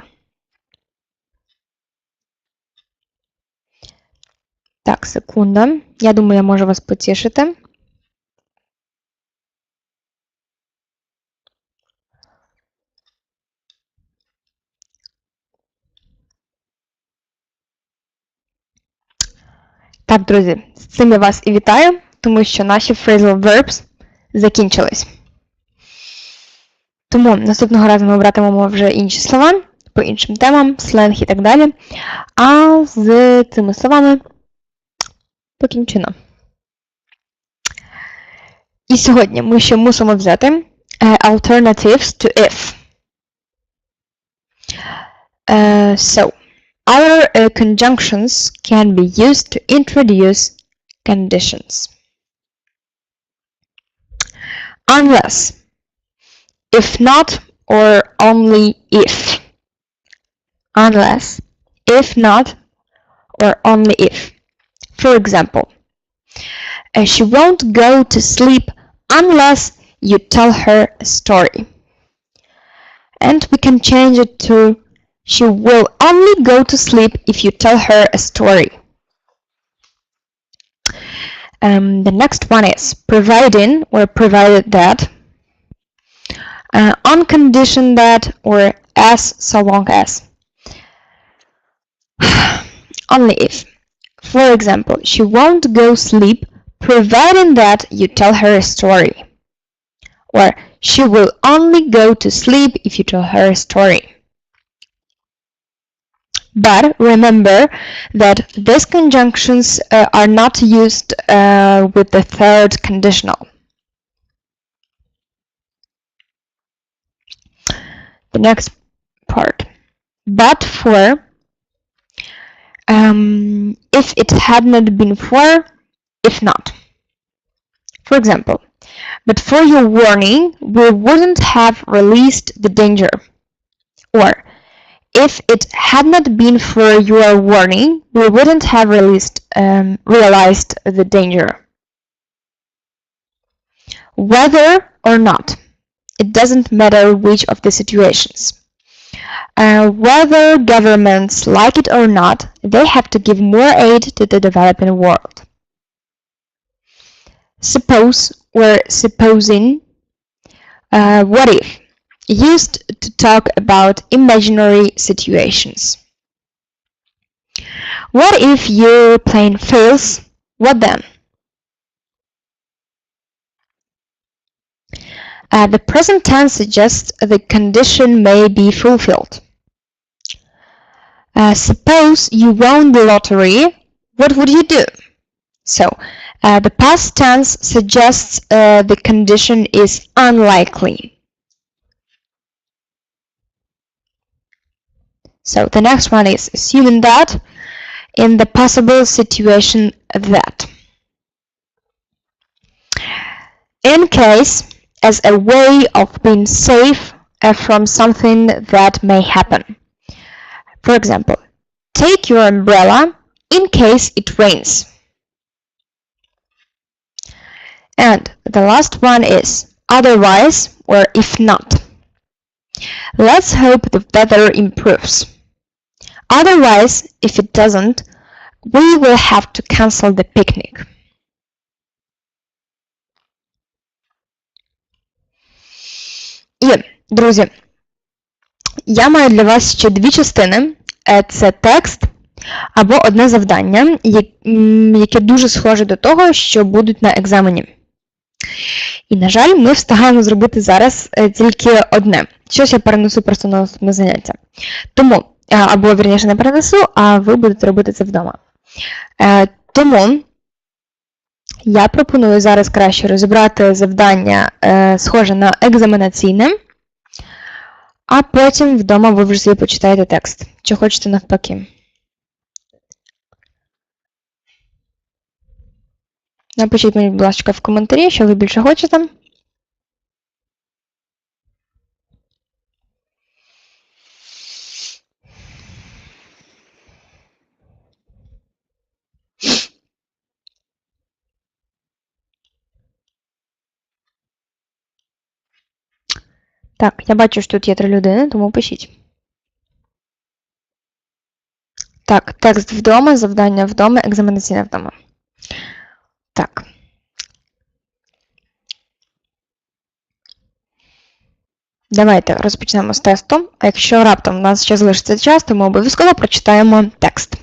Так, секунда. Я думаю, я можу вас потішити. Так, друзі, з цим я вас і вітаю, тому що наші phrasal verbs закінчились. Тому наступного разу ми братимемо вже інші слова, по іншим темам, сленг і так далі. А з цими словами покінчено. І сьогодні ми ще мусимо взяти alternatives to if. So, other conjunctions can be used to introduce conditions. Unless, if not, or only if. Unless, if not, or only if. For example, she won't go to sleep unless you tell her a story. And we can change it to she will only go to sleep if you tell her a story. The next one is providing or provided that, on condition that, or as so long as. Only if. For example, she won't go sleep providing that you tell her a story. Or she will only go to sleep if you tell her a story. But remember that these conjunctions are not used with the third conditional. The next part. But for, if it had not been for, if not. For example, but for your warning, we wouldn't have released the danger. Or, if it had not been for your warning, we wouldn't have realized the danger. Whether or not, it doesn't matter which of the situations. Whether governments like it or not, they have to give more aid to the developing world. Suppose or supposing, what if, used to talk about imaginary situations. What if your plane fails? What then? The present tense suggests the condition may be fulfilled. Suppose you won the lottery, what would you do? So, the past tense suggests the condition is unlikely. So the next one is assuming that, in the possible situation that. In case, as a way of being safe from something that may happen. For example, take your umbrella in case it rains. And the last one is otherwise or if not. Let's hope the weather improves. Otherwise, if it doesn't, we will have to cancel the picnic. І, друзі, я маю для вас ще дві частини. Це текст або одне завдання, яке дуже схоже до того, що будуть на екзамені. І, на жаль, ми встигаємо зробити зараз тільки одне. Щось я перенесу просто на наступне заняття. Тому, або, вірніше, не перенесу, а ви будете робити це вдома. Тому я пропоную зараз краще розібрати завдання, схоже на екзаменаційне, а потім вдома ви вже собі почитаєте текст. Чи хочете навпаки. Напишіть мені, будь ласка, в коментарі, що ви більше хочете. Так, я бачу, що тут є 3 людини, тому пишіть. Так, текст вдома, завдання вдома, екзаменаційне вдома. Так. Давайте розпочнемо з тесту. А якщо раптом у нас ще залишиться час, то ми обов'язково прочитаємо текст.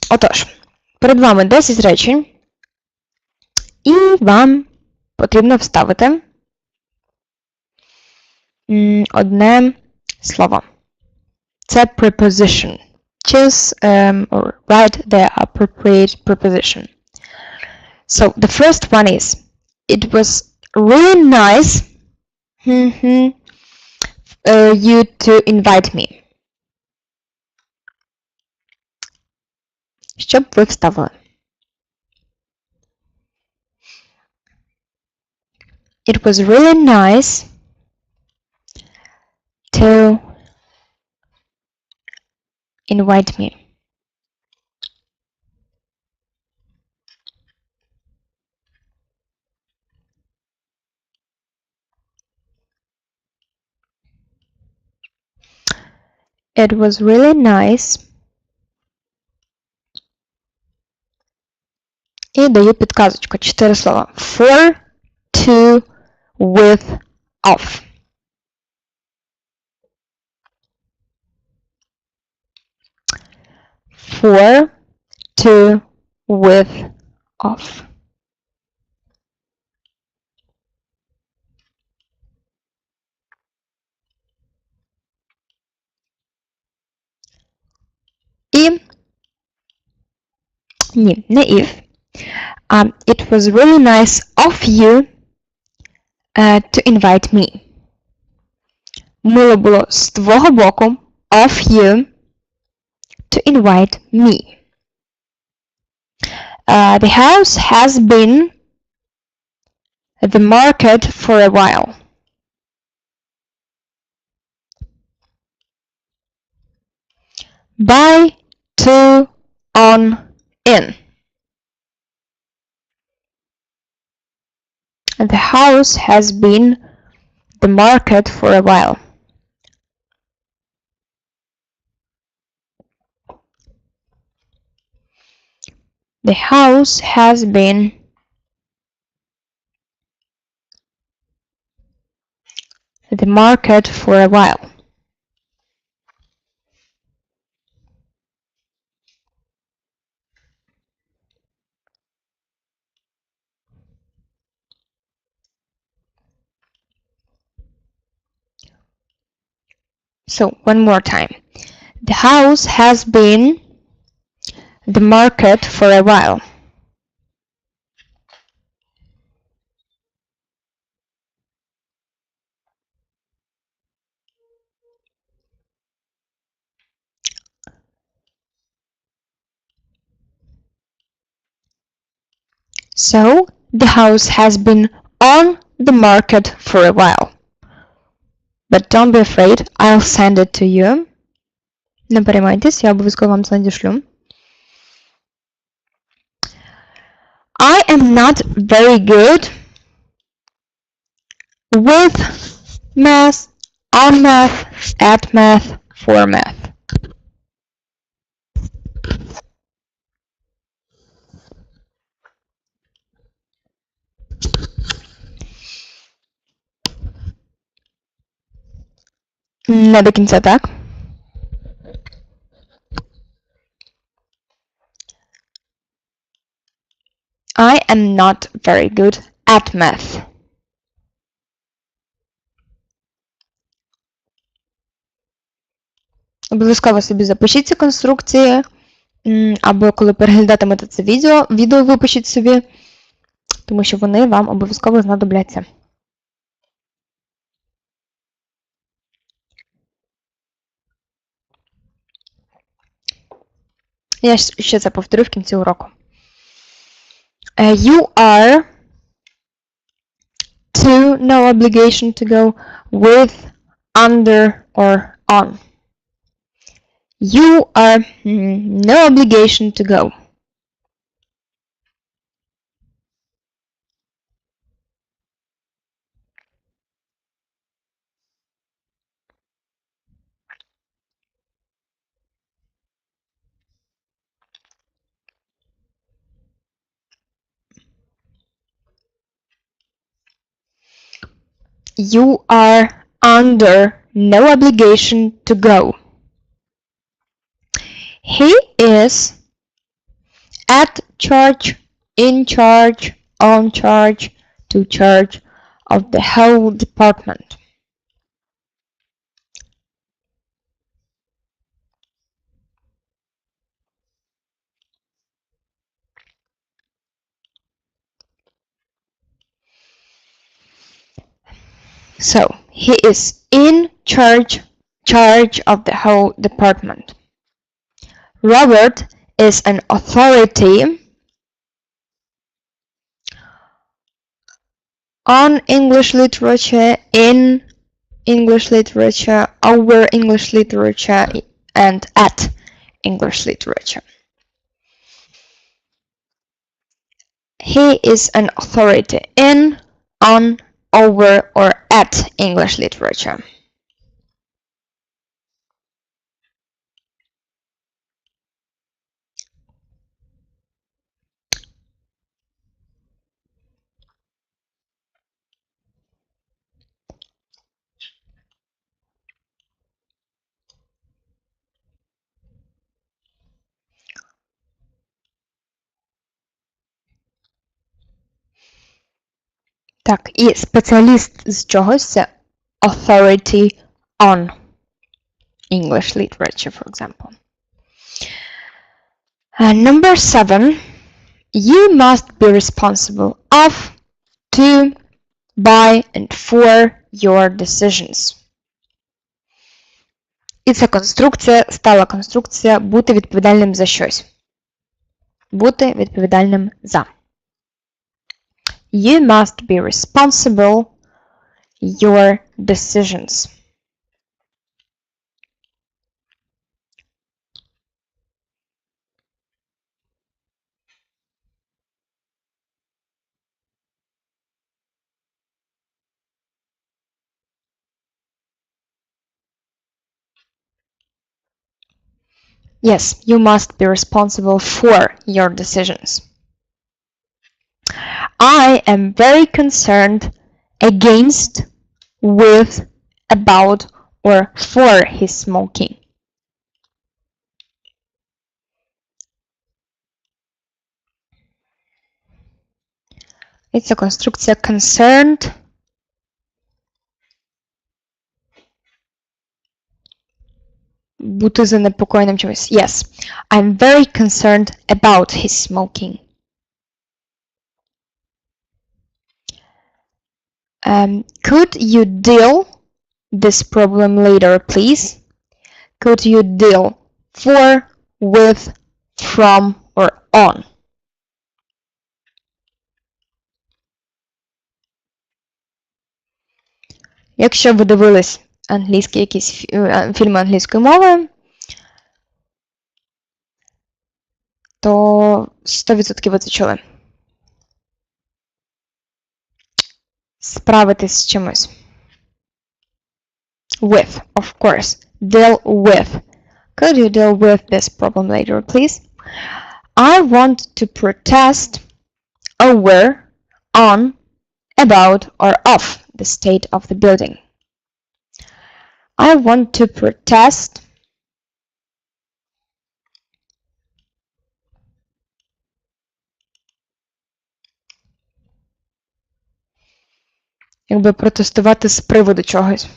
Отож, перед вами 10 речень. І вам потрібно вставити одне слово. Це preposition. Choose or write the appropriate preposition. So, the first one is, it was really nice you to invite me. Що б ви вставили? It was really nice to invite me. It was really nice. І даю підказочку. 4 слова. For, to, with, of. For, to, with, of. І ні, не if. It was really nice of you to invite me. Мило було з твого боку, of you, to invite me. The house has been the market for a while. Buy, to, on, in. The house has been the market for a while. The house has been the market for a while. So, one more time. The house has been the market for a while. So, the house has been on the market for a while. But don't be afraid, I'll send it to you. Не переймайтесь, я обов'язково вам це надішлю. I am not very good with math, on math, at math, for math. Не до кінця, так? I am not very good at math. Обов'язково собі запишіть ці конструкції, або коли переглядатимете це відео випишіть собі, тому що вони вам обов'язково знадобляться. Я ще це повторю в кінці уроку. You are to, no obligation to go, with, under, or on. You are no obligation to go. You are under no obligation to go. He is at church, in charge, on charge, to charge of the whole department. So, he is in charge of the whole department. Robert is an authority on English literature, in English literature, over English literature, and at English literature. He is an authority in, on, over, or at English literature. Так, і спеціаліст з чогось це authority on English literature, for example. Number 7. You must be responsible of, to, by, and for your decisions. І це конструкція, стала конструкція бути відповідальним за щось. Бути відповідальним за. You must be responsible your decisions. Yes, you must be responsible for your decisions. I am very concerned against, with, about, or for his smoking. It's a конструкція concerned. Бути занепокоєним чимось. Yes, I'm very concerned about his smoking. Could you deal this problem later, please? Could you deal for, with, from, or on? Якщо ви дивились якісь фільми англійською мовою, то 100% ви це чули. Справитись з чимось. With, of course. Deal with. Could you deal with this problem later, please? I want to protest over, on, about, or of the state of the building. I want to protest якби протестувати з приводу чогось.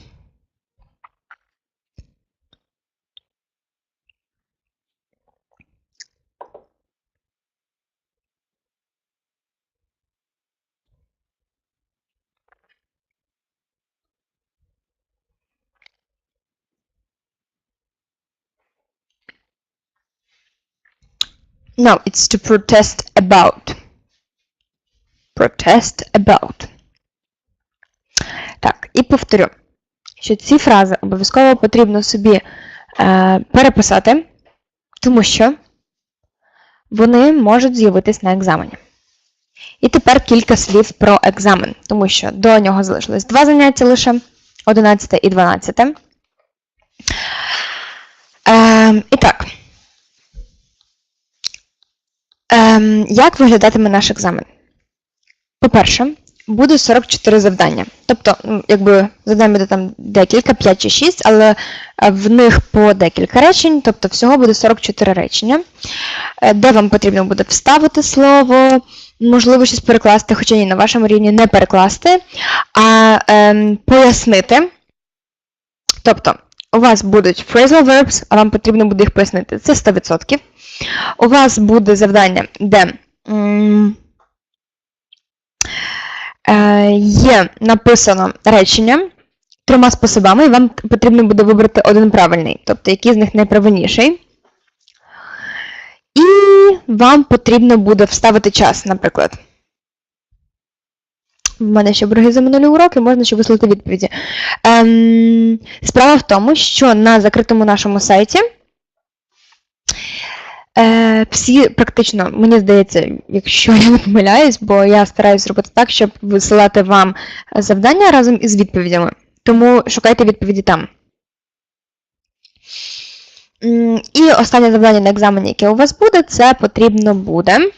No, it's to protest about. Protest about. Так, і повторю, що ці фрази обов'язково потрібно собі переписати, тому що вони можуть з'явитись на екзамені. І тепер кілька слів про екзамен, тому що до нього залишилось 2 заняття лише, 11 і 12. І так, як виглядатиме наш екзамен? По-перше, буде 44 завдання. Тобто, якби завдань буде там декілька, 5 чи 6, але в них по декілька речень, тобто всього буде 44 речення, де вам потрібно буде вставити слово, можливо, щось перекласти, хоча ні, на вашому рівні не перекласти, а пояснити. Тобто, у вас будуть phrasal verbs, а вам потрібно буде їх пояснити. Це 100%. У вас буде завдання, де є написано речення 3 способами, і вам потрібно буде вибрати один правильний, тобто який з них найправильніший. І вам потрібно буде вставити час, наприклад. В мене ще борги за минулі уроки, можна ще вислати відповіді. Справа в тому, що на закритому нашому сайті всі практично, мені здається, якщо я не помиляюсь, бо я стараюсь зробити так, щоб висилати вам завдання разом із відповідями. Тому шукайте відповіді там. І останнє завдання на екзамені, яке у вас буде, це потрібно буде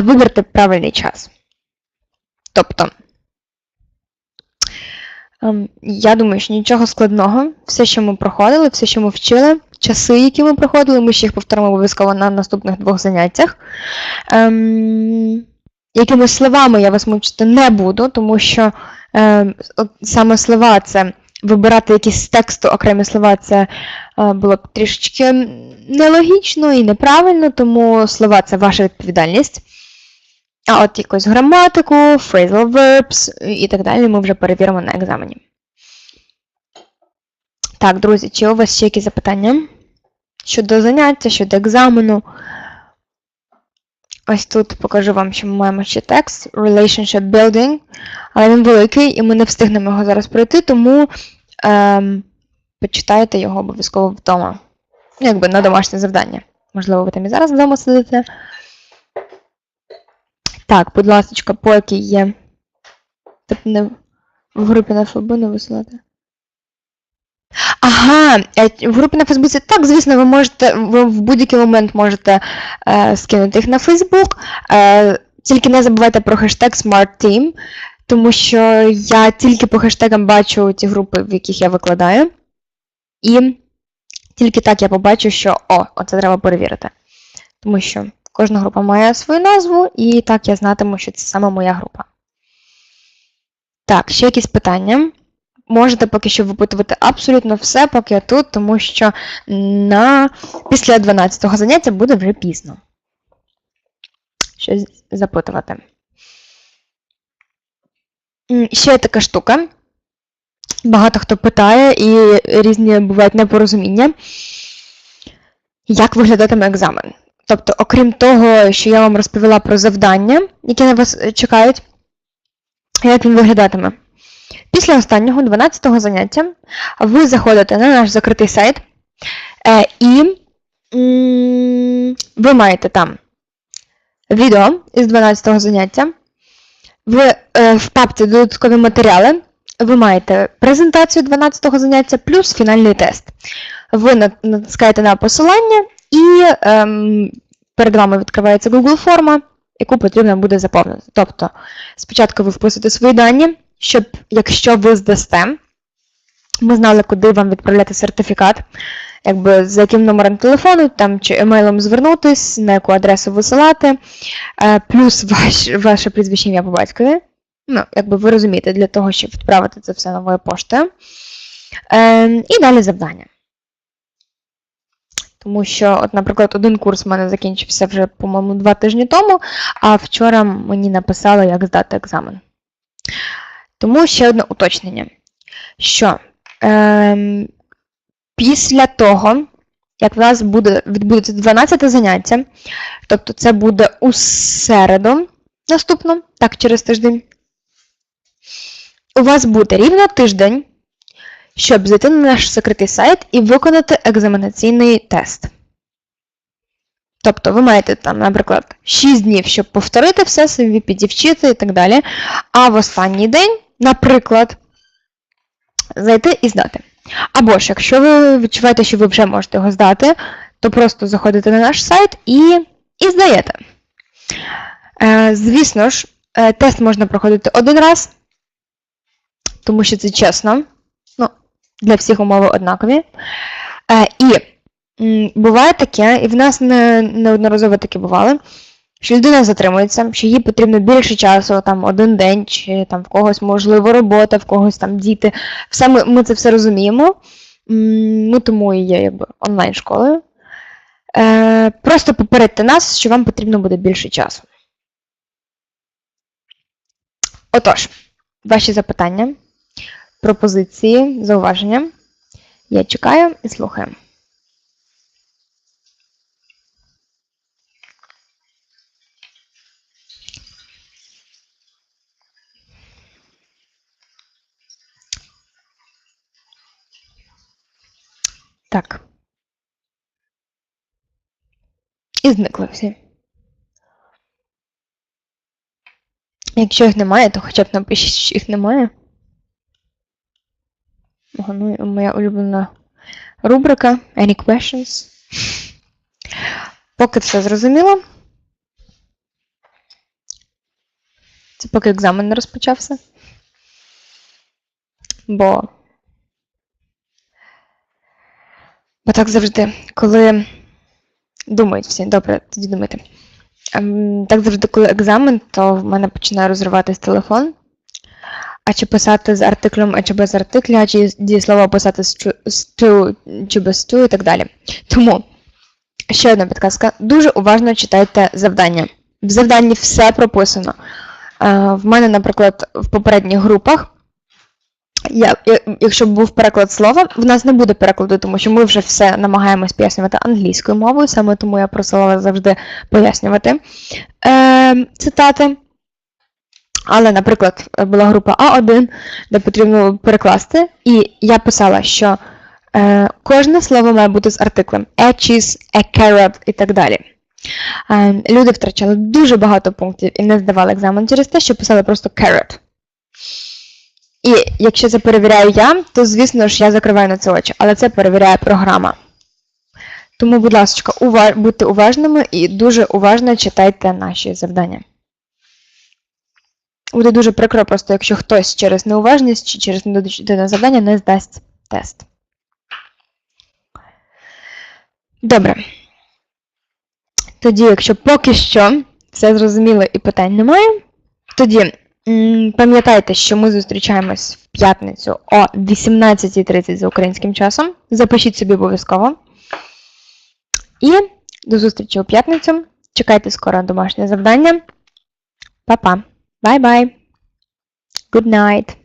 вибрати правильний час. Тобто, я думаю, що нічого складного. Все, що ми проходили, все, що ми вчили, часи, які ми проходили, ми ще їх повторимо обов'язково на наступних 2 заняттях. Якимись словами я вас мучити не буду, тому що саме слова це вибирати якісь з тексту окремі слова, це було б трішечки нелогічно і неправильно, тому слова – це ваша відповідальність. А от якусь граматику, phrasal verbs і так далі ми вже перевіримо на екзамені. Так, друзі, чи у вас ще якісь запитання? Щодо заняття, щодо екзамену. Ось тут покажу вам, що ми маємо ще текст Relationship Building, але він великий і ми не встигнемо його зараз пройти, тому почитайте його обов'язково вдома. Якби на домашнє завдання. Можливо, ви там і зараз вдома сидите. Так, будь ласка, поки є. Тобто не в групі на ФБ не висилати. Ага, в групі на Фейсбуці, так, звісно, ви в будь-який момент можете скинути їх на Фейсбук. Тільки не забувайте про хештег SmartTeam, тому що я тільки по хештегам бачу ті групи, в яких я викладаю. І тільки так я побачу, що, оце треба перевірити. Тому що кожна група має свою назву, і так я знатиму, що це саме моя група. Так, ще якісь питання? Можете поки що випитувати абсолютно все, поки я тут, тому що після 12-го заняття буде вже пізно. Щось запитувати. Ще є така штука. Багато хто питає, і різні бувають непорозуміння. Як виглядатиме екзамен? Тобто, окрім того, що я вам розповіла про завдання, які на вас чекають, як він виглядатиме? Після останнього, 12-го заняття, ви заходите на наш закритий сайт, і ви маєте там відео із 12-го заняття, в папці додаткові матеріали, ви маєте презентацію 12-го заняття плюс фінальний тест. Ви натискаєте на посилання і перед вами відкривається Google форма, яку потрібно буде заповнити. Тобто, спочатку ви вписуєте свої дані, щоб, якщо ви здасте, ми знали, куди вам відправляти сертифікат, якби за яким номером телефону, там, чи емейлом звернутись, на яку адресу висилати, плюс ваше прізвище, ім'я по батькові. Ну, якби ви розумієте, для того, щоб відправити це все новою поштою. І далі завдання. Тому що, от, наприклад, один курс в мене закінчився вже, по-моєму, 2 тижні тому, а вчора мені написали, як здати екзамен. Тому ще одне уточнення, що після того, як в нас відбудеться 12 заняття, тобто це буде у середу наступно, так, через тиждень, у вас буде рівно тиждень, щоб зайти на наш закритий сайт і виконати екзаменаційний тест. Тобто ви маєте там, наприклад, 6 днів, щоб повторити все, собі підівчити і так далі, а в останній день, наприклад, зайти і здати. Або ж, якщо ви відчуваєте, що ви вже можете його здати, то просто заходите на наш сайт і здаєте. Звісно ж, тест можна проходити один раз, тому що це чесно. Ну, для всіх умови однакові. І буває таке, і в нас неодноразово таке бувало, що людина затримується, що їй потрібно більше часу, там, 1 день, чи там в когось, можливо, робота, в когось там діти. Ми це все розуміємо. Ми тому і є, якби, онлайн-школою. Просто попередьте нас, що вам потрібно буде більше часу. Отож, ваші запитання, пропозиції, зауваження. Я чекаю і слухаю. Так. І зникли всі. Якщо їх немає, то хоча б напишіть, що їх немає. Ну, моя улюблена рубрика Any questions? Поки все зрозуміло. Це поки екзамен не розпочався. Бо так завжди, коли думають всі, добре, тоді думайте. Так завжди, коли екзамен, то в мене починає розриватись телефон. А чи писати з артиклем, а чи без артикля, чи дієслово писати з to, чи без to і так далі. Тому, ще одна підказка. Дуже уважно читайте завдання. В завданні все прописано. В мене, наприклад, в попередніх групах, якщо б був переклад слова, в нас не буде перекладу, тому що ми вже все намагаємось пояснювати англійською мовою, саме тому я просила вас завжди пояснювати цитати. Але, наприклад, була група А1, де потрібно перекласти, і я писала, що кожне слово має бути з артиклем a cheese, a carrot і так далі. Люди втрачали дуже багато пунктів і не здавали екзамен через те, що писали просто carrot. І якщо це перевіряю я, то, звісно ж, я закриваю на це очі, але це перевіряє програма. Тому, будь ласка, будьте уважними і дуже уважно читайте наші завдання. Буде дуже прикро просто, якщо хтось через неуважність чи через недочитане завдання не здасть тест. Добре. Тоді, якщо поки що все зрозуміло і питань немає, тоді пам'ятайте, що ми зустрічаємось в п'ятницю о 18:30 за українським часом. Запишіть собі обов'язково. І до зустрічі у п'ятницю. Чекайте скоро домашнє завдання. Па-па. Bye-bye. Good night.